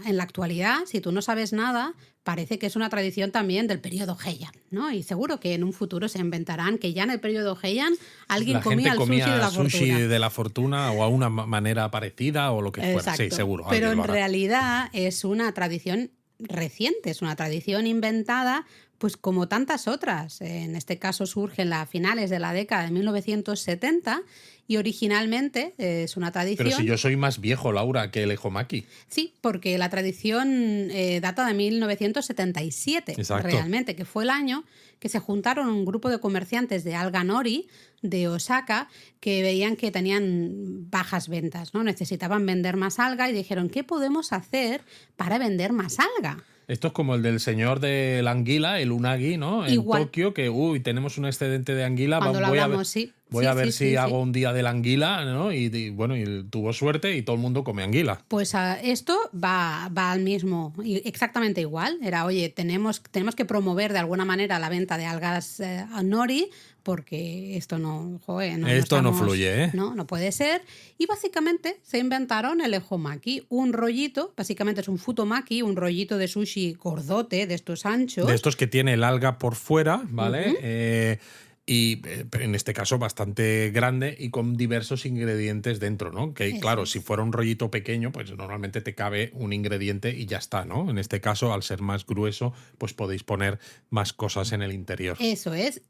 S1: en la actualidad, si tú no sabes nada, parece que es una tradición también del periodo Heian, ¿no? Y seguro que en un futuro se inventarán que ya en el periodo Heian alguien
S2: La gente
S1: comía el sushi de la
S2: sushi
S1: fortuna.
S2: de la fortuna o a una manera parecida o lo que fuera.
S1: Exacto.
S2: Sí, seguro.
S1: Pero
S2: alguien
S1: en
S2: lo hará.
S1: realidad es una tradición reciente, es una tradición inventada, pues como tantas otras. En este caso surge a finales de la década de 1970 y originalmente es una tradición...
S2: Pero si yo soy más viejo, Laura, que el ehomaki.
S1: Sí, porque la tradición data de 1977,
S2: Exacto.
S1: realmente, que fue el año que se juntaron un grupo de comerciantes de alga nori de Osaka que veían que tenían bajas ventas, ¿no? Necesitaban vender más alga y dijeron, ¿qué podemos hacer para vender más alga?
S2: Esto es como el del señor de la anguila, el unagi, ¿no? En
S1: Igual.
S2: Tokio, que tenemos un excedente de anguila.
S1: Cuando lo
S2: Voy a ver,
S1: hablamos, sí.
S2: voy a ver si hago
S1: Sí.
S2: un día de la anguila, ¿no? Y bueno, y tuvo suerte y todo el mundo come anguila.
S1: Pues esto va al mismo, exactamente igual. Era, oye, tenemos que promover de alguna manera la venta de algas nori, porque esto no, joder,
S2: Esto no fluye, ¿eh?
S1: No puede ser. Y básicamente se inventaron el ejomaki, un rollito, básicamente es un futomaki, un rollito de sushi gordote, de estos anchos.
S2: De estos que tiene el alga por fuera, ¿vale?
S1: Uh-huh.
S2: Y en este caso bastante grande y con diversos ingredientes dentro, ¿no? Que claro, si fuera un rollito pequeño, pues normalmente te cabe un ingrediente y ya está, ¿no? En este caso, al ser más grueso, pues podéis poner más cosas en el interior.
S1: Eso es.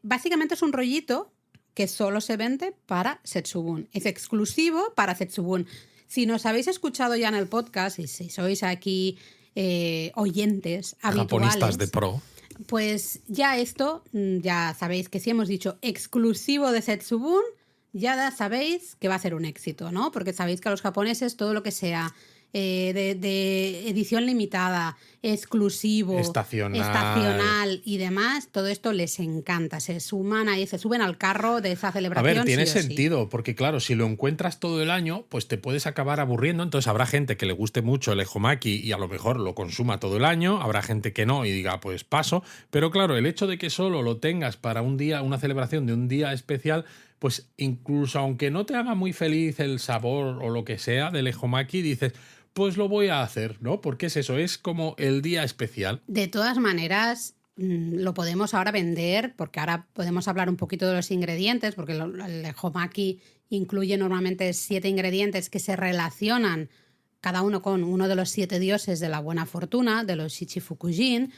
S1: Básicamente es un rollito que solo se vende para Setsubun. Es exclusivo para Setsubun. Si nos habéis escuchado ya en el podcast y si sois aquí oyentes habituales...
S2: Japonistas de pro.
S1: Pues ya esto, ya sabéis que si hemos dicho exclusivo de Setsubun, ya sabéis que va a ser un éxito, ¿no? Porque sabéis que a los japoneses todo lo que sea de edición limitada, exclusivo, estacional y demás, todo esto les encanta. Se suben al carro de esa celebración.
S2: A ver, tiene
S1: sí o
S2: sentido,
S1: sí.
S2: porque claro, si lo encuentras todo el año, pues te puedes acabar aburriendo. Entonces habrá gente que le guste mucho el ejomaki y a lo mejor lo consuma todo el año, habrá gente que no y diga, pues paso. Pero claro, el hecho de que solo lo tengas para un día, una celebración de un día especial, pues incluso aunque no te haga muy feliz el sabor o lo que sea del ejomaki, dices, pues lo voy a hacer, ¿no? Porque es eso, es como el día especial.
S1: De todas maneras, lo podemos ahora vender, porque ahora podemos hablar un poquito de los ingredientes, porque el ejomaki incluye normalmente 7 ingredientes que se relacionan cada uno con uno de los 7 dioses de la buena fortuna, de los Shichifukujin,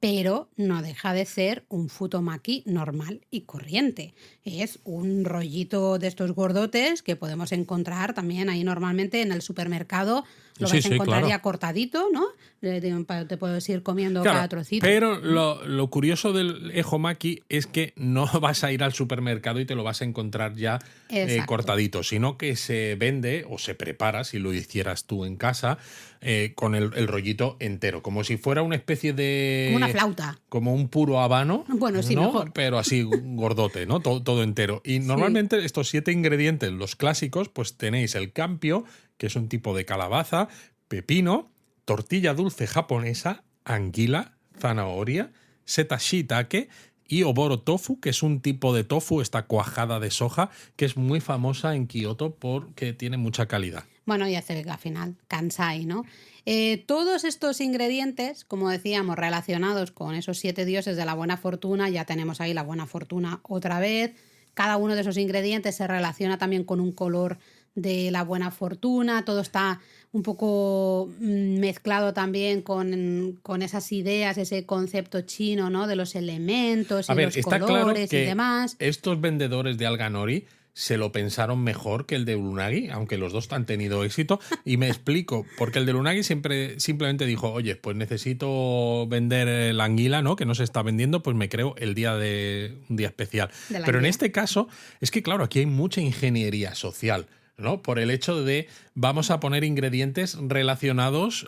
S1: pero no deja de ser un futomaki normal y corriente. Es un rollito de estos gordotes que podemos encontrar también ahí normalmente en el supermercado. Lo vais a encontrar ya cortadito, ¿no? Te puedes ir comiendo cada trocito.
S2: Pero lo curioso del ejomaki es que no vas a ir al supermercado y te lo vas a encontrar ya cortadito, sino que se vende o se prepara, si lo hicieras tú en casa, con el rollito entero, como si fuera una especie de...
S1: Como una flauta.
S2: Como un puro habano,
S1: bueno, sí,
S2: ¿no?
S1: Mejor.
S2: Pero así gordote, ¿no? Todo entero. Y normalmente estos 7 ingredientes, los clásicos, pues tenéis el campio, que es un tipo de calabaza, pepino, tortilla dulce japonesa, anguila, zanahoria, seta shiitake y oboro tofu, que es un tipo de tofu, esta cuajada de soja, que es muy famosa en Kioto porque tiene mucha calidad.
S1: Bueno, ya se ve que al final, kansai, ¿no? Todos estos ingredientes, como decíamos, relacionados con esos 7 dioses de la buena fortuna, ya tenemos ahí la buena fortuna otra vez. Cada uno de esos ingredientes se relaciona también con un color de la buena fortuna, todo está un poco mezclado también con esas ideas, ese concepto chino, ¿no? De los elementos y los colores y demás.
S2: Estos vendedores de alga nori se lo pensaron mejor que el de unagi, aunque los dos han tenido éxito. Y me explico, porque el de unagi simplemente dijo, oye, pues necesito vender la anguila, ¿no? Que no se está vendiendo, pues me creo un día especial. Pero en este caso, es que claro, aquí hay mucha ingeniería social, ¿no? Por el hecho de vamos a poner ingredientes relacionados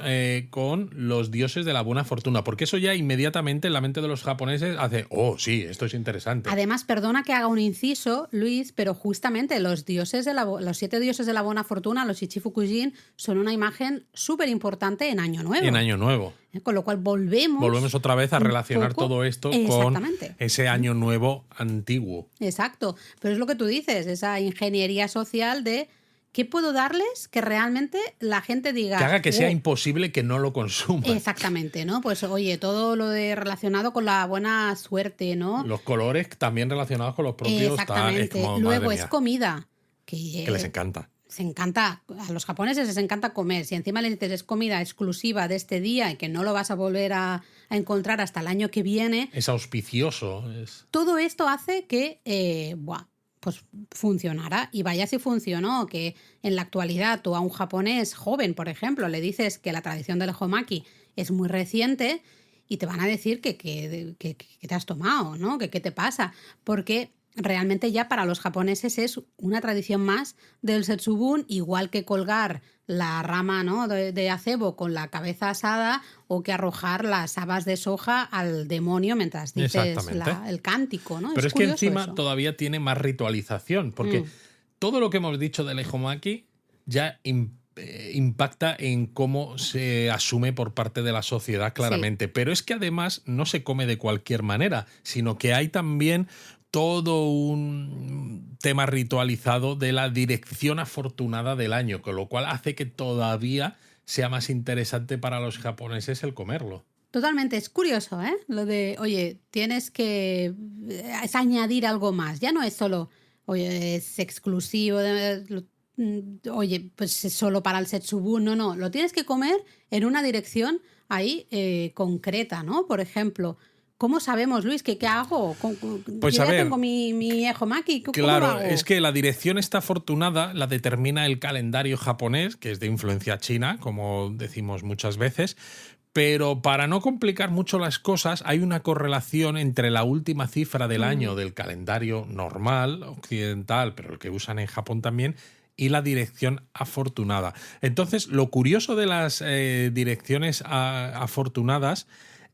S2: con los dioses de la buena fortuna, porque eso ya inmediatamente en la mente de los japoneses hace, oh, sí, esto es interesante.
S1: Además, perdona que haga un inciso, Luis, pero justamente los 7 dioses de la buena fortuna, los Shichifukujin, son una imagen súper importante en Año Nuevo.
S2: En Año Nuevo.
S1: Con lo cual volvemos
S2: otra vez a relacionar todo esto con ese Año Nuevo antiguo.
S1: Exacto, pero es lo que tú dices, esa ingeniería social de ¿qué puedo darles que realmente la gente diga?
S2: Que haga que sea imposible que no lo consuma.
S1: Exactamente, ¿no? Pues oye, todo lo relacionado con la buena suerte, ¿no?
S2: Los colores también relacionados con los propios.
S1: Exactamente. Luego es comida. Que
S2: les encanta.
S1: Se encanta. A los japoneses les encanta comer. Si encima les dices es comida exclusiva de este día y que no lo vas a volver a encontrar hasta el año que viene.
S2: Es auspicioso.
S1: Todo esto hace que, pues funcionara. Y vaya si funcionó, que en la actualidad tú a un japonés joven, por ejemplo, le dices que la tradición del ejomaki es muy reciente y te van a decir que te has tomado, ¿no? Que qué te pasa. Porque realmente ya para los japoneses es una tradición más del Setsubun, igual que colgar la rama, ¿no?, de acebo con la cabeza asada o que arrojar las habas de soja al demonio mientras dices el cántico, ¿no?
S2: Pero es que encima
S1: eso.
S2: todavía tiene más ritualización, porque todo lo que hemos dicho del Ehomaki ya impacta en cómo se asume por parte de la sociedad claramente. Sí. Pero es que además no se come de cualquier manera, sino que hay también todo un tema ritualizado de la dirección afortunada del año, con lo cual hace que todavía sea más interesante para los japoneses el comerlo.
S1: Totalmente, es curioso, ¿eh? Lo de, oye, tienes que es añadir algo más. Ya no es solo, oye, es exclusivo, oye, pues es solo para el Setsubun. No, lo tienes que comer en una dirección ahí concreta, ¿no? Por ejemplo, ¿cómo sabemos, Luis, qué hago?
S2: Pues
S1: yo
S2: a
S1: ya
S2: ver,
S1: tengo mi Ehomaki. ¿Cómo
S2: claro,
S1: lo hago?
S2: Es que la dirección esta afortunada la determina el calendario japonés, que es de influencia china, como decimos muchas veces. Pero para no complicar mucho las cosas, hay una correlación entre la última cifra del año del calendario normal, occidental, pero el que usan en Japón también, y la dirección afortunada. Entonces, lo curioso de las direcciones afortunadas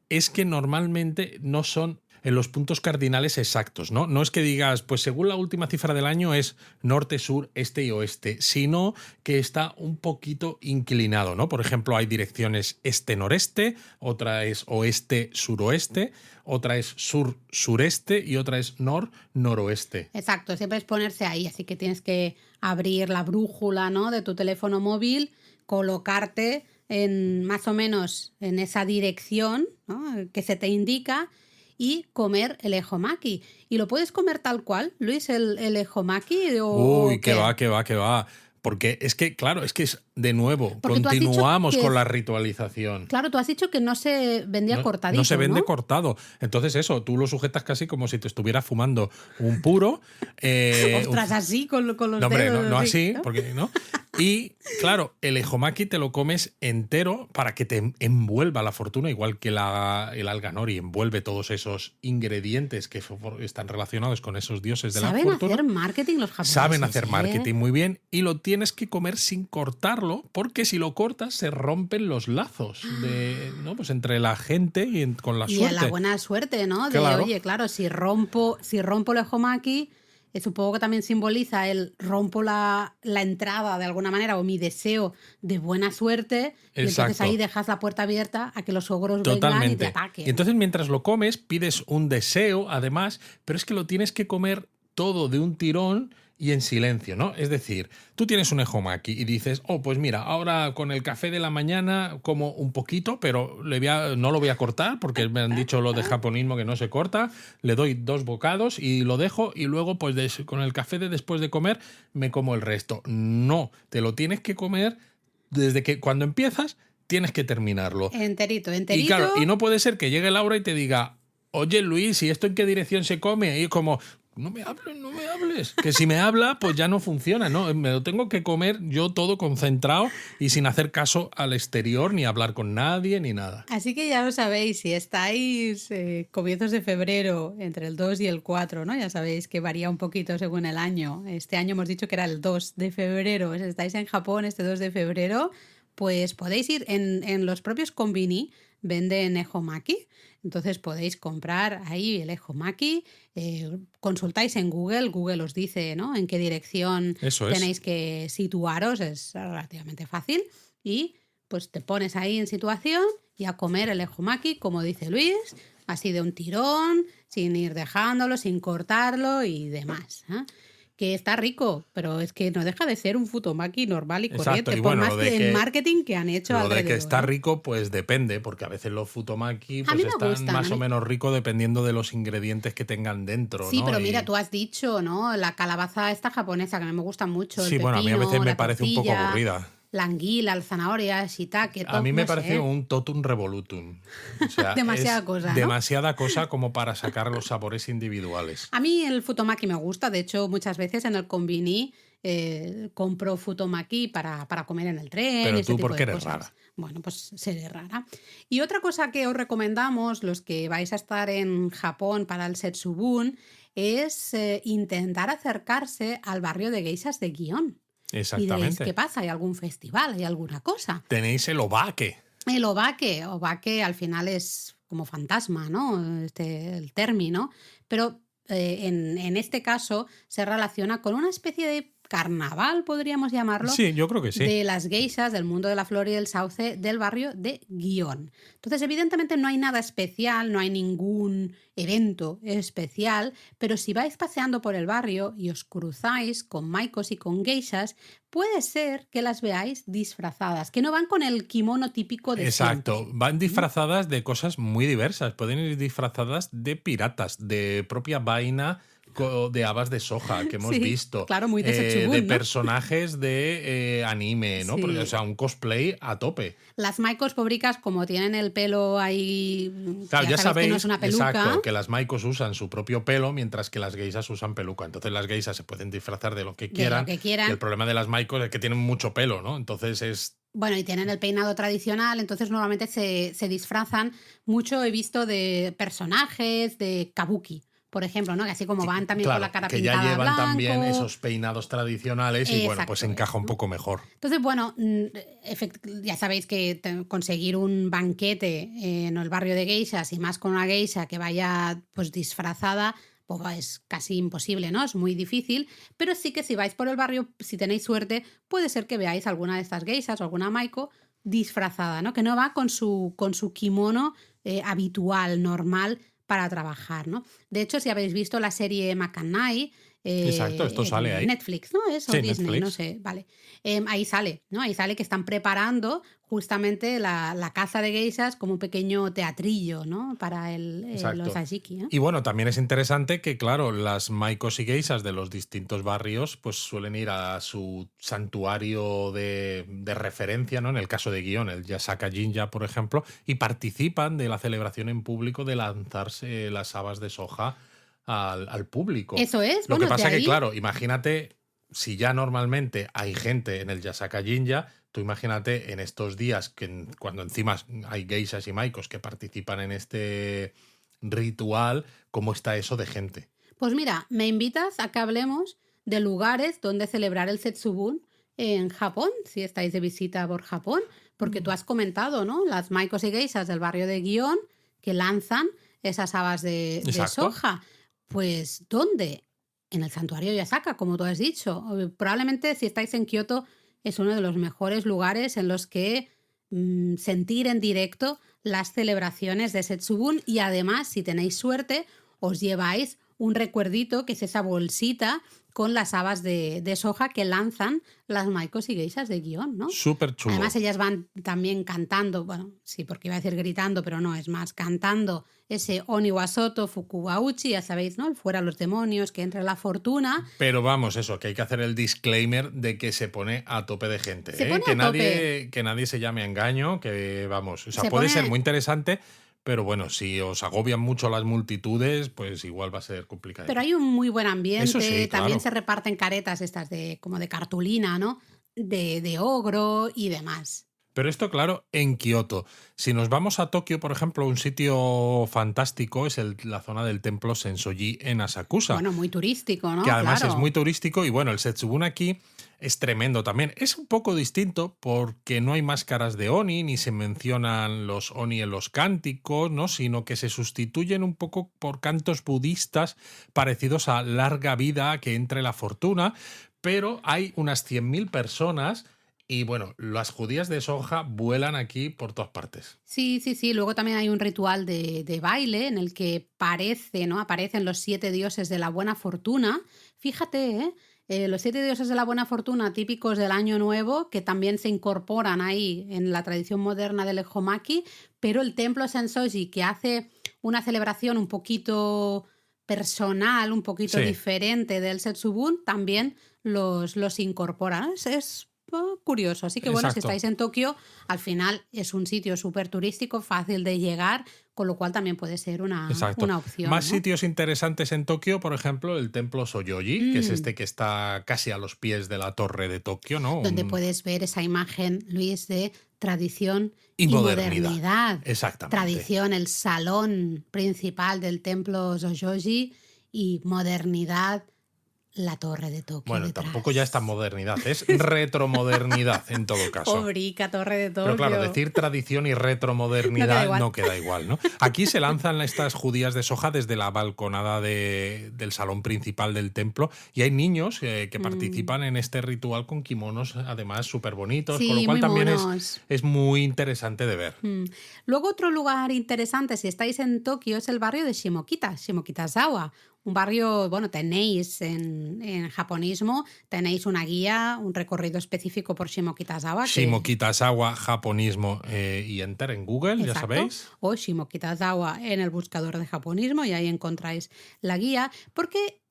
S2: es que normalmente no son en los puntos cardinales exactos, ¿no? No es que digas, pues según la última cifra del año es norte, sur, este y oeste, sino que está un poquito inclinado, ¿no? Por ejemplo, hay direcciones este-noreste, otra es oeste-suroeste, otra es sur-sureste y otra es nor-noroeste.
S1: Exacto, siempre es ponerse ahí, así que tienes que abrir la brújula, ¿no?, de tu teléfono móvil, colocarte en más o menos en esa dirección, ¿no?, que se te indica, y comer el Ehomaki. ¿Y lo puedes comer tal cual, Luis, el Ehomaki?
S2: Uy, qué va. Porque es que, claro, es que es de nuevo,
S1: porque
S2: continuamos con la ritualización.
S1: Claro, tú has dicho que no se vendía cortadito,
S2: no se vende cortado. Entonces eso, tú lo sujetas casi como si te estuvieras fumando un puro.
S1: Ostras, así con los dedos.
S2: Hombre, no así,
S1: ¿no?
S2: porque no. Y claro, el Ehomaki te lo comes entero para que te envuelva la fortuna, igual que el alga nori envuelve todos esos ingredientes que están relacionados con esos dioses de la fortuna.
S1: Saben hacer marketing los japoneses.
S2: Saben hacer marketing muy bien y lo tienes que comer sin cortarlo, porque si lo cortas se rompen los lazos ¿no? Pues entre la gente y con la suerte.
S1: Y la buena suerte, ¿no? De,
S2: claro.
S1: Oye, claro, si rompo el Ehomaki, supongo que también simboliza el rompo la entrada de alguna manera o mi deseo de buena suerte. Exacto. Y entonces ahí dejas la puerta abierta a que los ogros vengan y te ataquen.
S2: Y entonces mientras lo comes pides un deseo además, pero es que lo tienes que comer todo de un tirón y en silencio, ¿no? Es decir, tú tienes un Ehomaki y dices, pues mira, ahora con el café de la mañana como un poquito, pero no lo voy a cortar porque me han dicho lo de japonismo que no se corta, le doy 2 bocados y lo dejo y luego pues con el café de después de comer me como el resto. No, te lo tienes que comer desde que cuando empiezas tienes que terminarlo.
S1: Enterito.
S2: Y claro, y no puede ser que llegue Laura y te diga, oye Luis, ¿y esto en qué dirección se come? Y como... No me hables. Que si me habla, pues ya no funciona, ¿no? Me lo tengo que comer yo todo concentrado y sin hacer caso al exterior, ni hablar con nadie, ni nada.
S1: Así que ya lo sabéis, si estáis comienzos de febrero, entre el 2 y el 4, ¿no? Ya sabéis que varía un poquito según el año. Este año hemos dicho que era el 2 de febrero. Si estáis en Japón este 2 de febrero, pues podéis ir en los propios konbini, venden Ehomaki. Entonces podéis comprar ahí el Ehomaki, consultáis en Google os dice, ¿no?, en qué dirección tenéis que situaros, es relativamente fácil, y pues te pones ahí en situación y a comer el Ehomaki, como dice Luis, así de un tirón, sin ir dejándolo, sin cortarlo y demás, ¿eh? Que está rico, pero es que no deja de ser un futomaki normal y corriente.
S2: Exacto, y
S1: por más que en marketing que han hecho
S2: lo
S1: alrededor.
S2: De que está rico, pues depende, porque a veces los futomaki pues están más o menos ricos dependiendo de los ingredientes que tengan dentro.
S1: Sí,
S2: ¿no?
S1: pero mira, tú has dicho, ¿no?, la calabaza esta japonesa, que a mí me gusta mucho.
S2: Sí,
S1: el pepino,
S2: bueno, a mí a veces me parece
S1: tortilla,
S2: un poco aburrida.
S1: La anguila, la zanahoria, shiitake,
S2: a mí me parece un totum revolutum. O sea, demasiada cosa como para sacar los sabores individuales.
S1: A mí el futomaki me gusta, de hecho muchas veces en el konbini compro futomaki para comer en el tren.
S2: Pero
S1: ese
S2: tú
S1: tipo
S2: porque
S1: de
S2: eres
S1: cosas.
S2: rara.
S1: Bueno, pues seré rara. Y otra cosa que os recomendamos, los que vais a estar en Japón para el Setsubun, es intentar acercarse al barrio de geishas de Gion. Y diréis,
S2: Exactamente.
S1: ¿qué pasa? ¿Hay algún festival? ¿Hay alguna cosa?
S2: Tenéis el obake.
S1: El obake al final es como fantasma, ¿no? El término, pero en este caso se relaciona con una especie de carnaval, podríamos llamarlo,
S2: Sí, yo creo que sí.
S1: de las geishas del mundo de la flor y del sauce del barrio de Gion. Entonces, evidentemente no hay nada especial, no hay ningún evento especial, pero si vais paseando por el barrio y os cruzáis con maikos y con geishas, puede ser que las veáis disfrazadas, que no van con el kimono típico de
S2: Exacto,
S1: siempre.
S2: van disfrazadas de cosas muy diversas. Pueden ir disfrazadas de piratas, de propia vaina de habas de soja que hemos
S1: Sí,
S2: visto,
S1: claro, muy de Setsubun,
S2: de
S1: ¿no?
S2: personajes de anime, ¿no? Porque, o
S1: Sí.
S2: sea, un cosplay a tope.
S1: Las maikos pobricas, como tienen el pelo ahí,
S2: Claro, ya
S1: sabéis que no es
S2: sabéis,
S1: una peluca.
S2: exacto, que las maikos usan su propio pelo, mientras que las geishas usan peluca. Entonces las geishas se pueden disfrazar de lo que
S1: De lo
S2: quieran.
S1: que quieran.
S2: Y el problema de las maikos es que tienen mucho pelo, ¿no? Entonces es...
S1: Bueno, y tienen el peinado tradicional, entonces normalmente se disfrazan mucho, he visto, de personajes de kabuki, por ejemplo, ¿no? Que así como van también con la
S2: Claro,
S1: cara
S2: que
S1: pintada
S2: ya llevan
S1: blanco.
S2: también esos peinados tradicionales y bueno, pues
S1: Exacto,
S2: encaja un
S1: ¿no?
S2: poco mejor.
S1: Entonces, bueno, ya sabéis que conseguir un banquete en el barrio de geishas y más con una geisha que vaya pues disfrazada, pues es casi imposible, ¿no? Es muy difícil, pero sí que si vais por el barrio, si tenéis suerte, puede ser que veáis alguna de estas geishas o alguna maiko disfrazada, ¿no? Que no va con su kimono habitual, normal para trabajar, ¿no? De hecho, si habéis visto la serie Makanai,
S2: Exacto, esto sale
S1: en
S2: ahí.
S1: Netflix, ¿no? Es o
S2: Sí,
S1: Disney,
S2: Netflix.
S1: no sé, vale. Ahí sale, ¿no? Ahí sale que están preparando justamente la caza de geishas como un pequeño teatrillo, ¿no? Para los
S2: Exacto.
S1: Ajiki, ¿no?
S2: Y bueno, también es interesante que, claro, las maikos y geishas de los distintos barrios pues suelen ir a su santuario de referencia, ¿no? En el caso de Gion, el Yasaka Jinja, por ejemplo, y participan de la celebración en público de lanzarse las habas de soja al público.
S1: Eso es,
S2: Lo que
S1: bueno, de
S2: pasa que,
S1: ahí
S2: claro, imagínate, si ya normalmente hay gente en el Yasaka Jinja, tú imagínate en estos días, cuando encima hay geishas y maikos que participan en este ritual, cómo está eso de gente.
S1: Pues mira, me invitas a que hablemos de lugares donde celebrar el Setsubun en Japón, si estáis de visita por Japón, porque tú has comentado, ¿no? Las maikos y geishas del barrio de Gion que lanzan esas habas de
S2: Exacto.
S1: soja. Pues, ¿dónde? En el santuario Yasaka, como tú has dicho. Probablemente si estáis en Kioto es uno de los mejores lugares en los que sentir en directo las celebraciones de Setsubun y además, si tenéis suerte, os lleváis un recuerdito que es esa bolsita con las habas de soja que lanzan las maikos y geishas de Gion, ¿no?
S2: Súper chulo.
S1: Además, ellas van también cantando, bueno, sí, porque iba a decir gritando, pero no, es más, cantando ese Oni wa Soto Fuku wa Uchi, ya sabéis, ¿no? El fuera los demonios, que entre la fortuna.
S2: Pero vamos, eso, que hay que hacer el disclaimer de que se pone a tope de gente.
S1: Se pone a
S2: Que nadie se llame a engaño, que vamos, o sea,
S1: Se
S2: puede
S1: pone-
S2: ser muy interesante, pero bueno, si os agobian mucho las multitudes, pues igual va a ser complicado.
S1: Pero hay un muy buen ambiente,
S2: Eso sí,
S1: también
S2: claro.
S1: se reparten caretas estas como de cartulina, ¿no? De ogro y demás.
S2: Pero esto, claro, en Kioto. Si nos vamos a Tokio, por ejemplo, un sitio fantástico es la zona del templo Sensoji en Asakusa.
S1: Bueno, muy turístico, ¿no?
S2: Que además
S1: Claro.
S2: es muy turístico y bueno, el Setsubun aquí es tremendo también. Es un poco distinto porque no hay máscaras de Oni, ni se mencionan los Oni en los cánticos, ¿no? Sino que se sustituyen un poco por cantos budistas parecidos a larga vida, que entre la fortuna, pero hay unas 100.000 personas y bueno, las judías de soja vuelan aquí por todas partes.
S1: Sí, sí, sí. Luego también hay un ritual de baile en el que aparecen los 7 dioses de la buena fortuna. Fíjate, los 7 dioses de la buena fortuna típicos del Año Nuevo, que también se incorporan ahí en la tradición moderna del Ejomaki, pero el templo Sensoji, que hace una celebración un poquito personal, un poquito
S2: Sí.
S1: diferente del Setsubun, también los incorpora. Es curioso. Así que bueno, si
S2: Exacto.
S1: estáis en Tokio, al final es un sitio súper turístico, fácil de llegar, con lo cual también puede ser una opción.
S2: Más
S1: ¿no?
S2: sitios interesantes en Tokio, por ejemplo, el templo Soyoji, que es
S1: Mm.
S2: este que está casi a los pies de la torre de Tokio, ¿no?
S1: Donde puedes ver esa imagen, Luis, de tradición
S2: Y
S1: y
S2: modernidad.
S1: modernidad.
S2: Exactamente.
S1: Tradición, el salón principal del templo Soyoji y modernidad, la Torre de Tokio.
S2: Bueno,
S1: detrás.
S2: tampoco ya es tan modernidad, es retromodernidad en todo caso.
S1: Pobrica Torre de Tokio.
S2: Pero claro, decir tradición y retromodernidad no queda igual, ¿no? Aquí se lanzan estas judías de soja desde la balconada del salón principal del templo y hay niños que participan en este ritual con kimonos además súper bonitos,
S1: Sí,
S2: con lo cual también
S1: monos.
S2: es muy interesante de ver.
S1: Luego otro lugar interesante, si estáis en Tokio, es el barrio de Shimokitazawa. Un barrio, bueno, tenéis en japonismo, tenéis una guía, un recorrido específico por Shimokitazawa.
S2: Shimokitazawa, japonismo y enter en Google,
S1: Exacto.
S2: ya sabéis.
S1: O Shimokitazawa en el buscador de japonismo y ahí encontráis la guía. Porque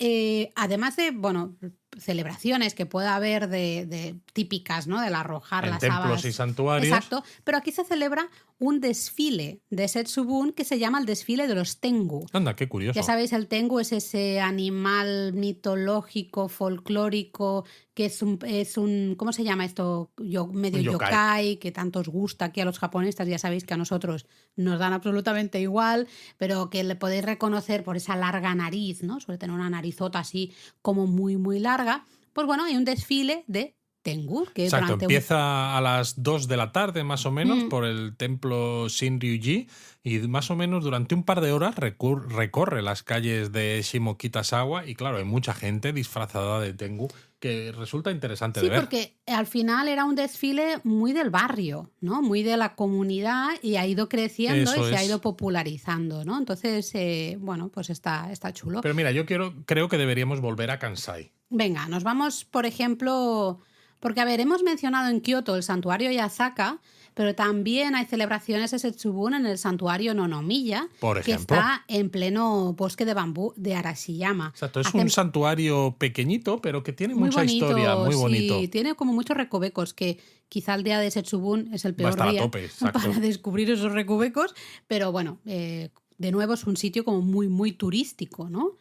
S1: además de, bueno, celebraciones que pueda haber de típicas, ¿no? Del arrojar
S2: En
S1: las
S2: templos
S1: habas.
S2: y santuarios.
S1: Exacto, pero aquí se celebra un desfile de Setsubun que se llama el desfile de los Tengu.
S2: Anda, qué curioso.
S1: Ya sabéis, el Tengu es ese animal mitológico, folclórico, que es un ¿cómo se llama esto? Medio yokai, que tanto os gusta aquí a los japoneses, ya sabéis que a nosotros nos dan absolutamente igual, pero que le podéis reconocer por esa larga nariz, ¿no? Suele tener una narizota así como muy, muy larga. Pues bueno, hay un desfile de Tengu. Que
S2: Exacto, empieza a las 2 de la tarde más o menos por el templo Shinryuji y más o menos durante un par de horas recorre las calles de Shimokitazawa y claro, hay mucha gente disfrazada de Tengu que resulta interesante de ver.
S1: Sí, porque al final era un desfile muy del barrio, ¿no? Muy de la comunidad y ha ido creciendo y se ha ido popularizando, ¿no? Entonces, bueno, pues está chulo.
S2: Pero mira, yo creo que deberíamos volver a Kansai.
S1: Venga, nos vamos, por ejemplo, porque a ver, hemos mencionado en Kioto el santuario Yasaka, pero también hay celebraciones de Setsubun en el santuario Nonomiya,
S2: por ejemplo,
S1: que está en pleno bosque de bambú de Arashiyama.
S2: Exacto, es un santuario pequeñito, pero que tiene mucha
S1: bonito,
S2: historia, muy bonito.
S1: Sí, tiene como muchos recovecos, que quizá el día de Setsubun es el peor
S2: Va a estar
S1: día
S2: a tope, exacto.
S1: para descubrir esos recovecos, pero bueno, de nuevo es un sitio como muy, muy turístico, ¿no?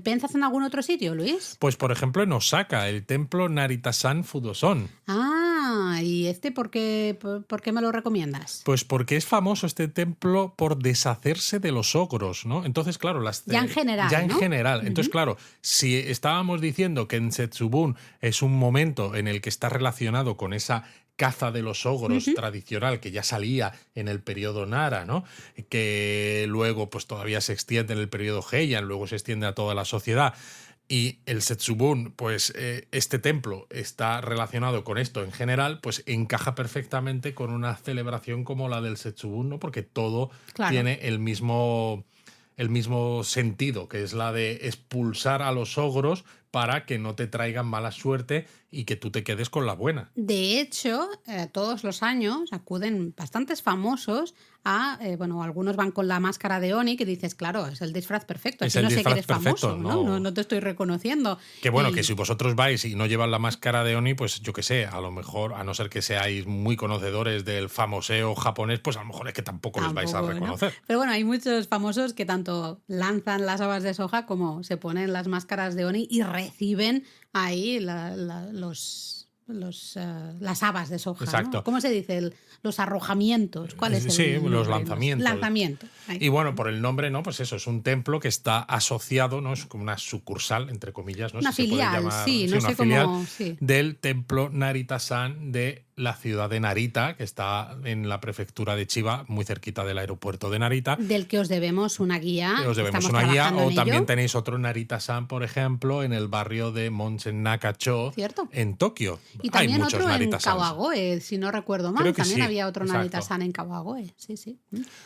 S1: ¿Piensas en algún otro sitio, Luis?
S2: Pues por ejemplo en Osaka, el templo Narita-san Fudoson.
S1: Ah, ¿y por qué me lo recomiendas?
S2: Pues porque es famoso este templo por deshacerse de los ogros, ¿no? Entonces, claro,
S1: ya en general.
S2: Ya en
S1: ¿no?
S2: general. Entonces, claro, si estábamos diciendo que en Setsubun es un momento en el que está relacionado con esa caza de los ogros tradicional que ya salía en el periodo Nara, ¿no? Que luego pues todavía se extiende en el periodo Heian, luego se extiende a toda la sociedad. Y el Setsubun, pues este templo está relacionado con esto en general, pues encaja perfectamente con una celebración como la del Setsubun, ¿no? Porque todo tiene el mismo sentido, que es la de expulsar a los ogros para que no te traigan mala suerte y que tú te quedes con la buena.
S1: De hecho, todos los años acuden bastantes famosos a, bueno, algunos van con la máscara de Oni, que dices, claro, es el disfraz perfecto.
S2: Es
S1: aquí
S2: el
S1: no sé que eres
S2: perfecto,
S1: famoso, no te estoy reconociendo.
S2: Que bueno, que si vosotros vais y no llevan la máscara de Oni, pues yo qué sé, a lo mejor, a no ser que seáis muy conocedores del famoseo japonés, pues a lo mejor es que tampoco les vais a reconocer.
S1: ¿no? Pero bueno, hay muchos famosos que tanto lanzan las habas de soja como se ponen las máscaras de Oni y reciben ahí las habas de soja.
S2: Exacto.
S1: ¿no? ¿Cómo se dice? Los arrojamientos. ¿Cuál es el nombre?
S2: Los lanzamientos.
S1: Lanzamiento.
S2: Y bueno, por el nombre, ¿no? Pues eso, es un templo que está asociado, ¿no? Es como una sucursal, entre comillas, ¿no?
S1: Una
S2: si
S1: filial,
S2: se puede llamar,
S1: sí, no
S2: una
S1: sé
S2: filial
S1: cómo. Sí.
S2: Del templo Narita-san de la ciudad de Narita, que está en la prefectura de Chiba, muy cerquita del aeropuerto de Narita.
S1: Del que os debemos una guía.
S2: Os debemos una guía, o también tenéis otro Narita-san, por ejemplo, en el barrio de Monsen Nakacho, en Tokio.
S1: Y también
S2: hay muchos
S1: otro en
S2: Narita-sans.
S1: Kawagoe, si no recuerdo mal. También había otro Narita-san en Kawagoe. Sí, sí.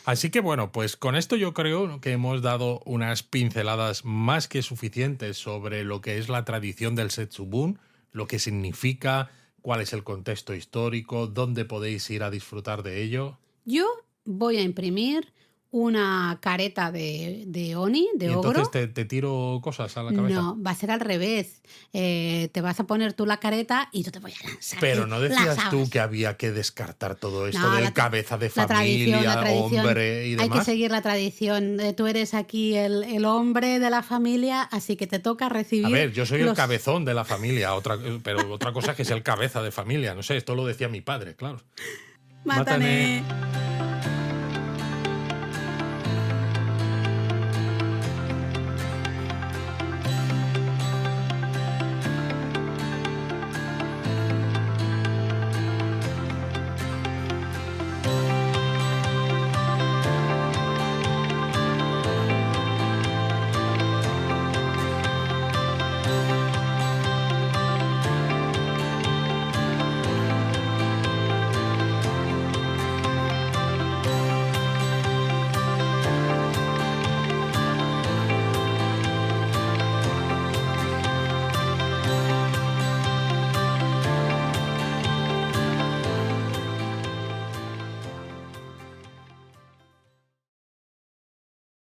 S2: Así que bueno, pues con esto yo creo que hemos dado unas pinceladas más que suficientes sobre lo que es la tradición del Setsubun, lo que significa, cuál es el contexto histórico, dónde podéis ir a disfrutar de ello.
S1: Yo voy a imprimir una careta de Oni, de ogro.
S2: Entonces te tiro cosas a la cabeza.
S1: No, va a ser al revés. Te vas a poner tú la careta y yo te voy a lanzar.
S2: Pero no decías tú que había que descartar todo esto del cabeza de familia, hombre y demás.
S1: Hay que seguir la tradición. Tú eres aquí el hombre de la familia, así que te toca recibir.
S2: A ver, yo soy el cabezón de la familia, pero otra cosa es que sea el cabeza de familia. No sé, esto lo decía mi padre, claro.
S1: Mátane.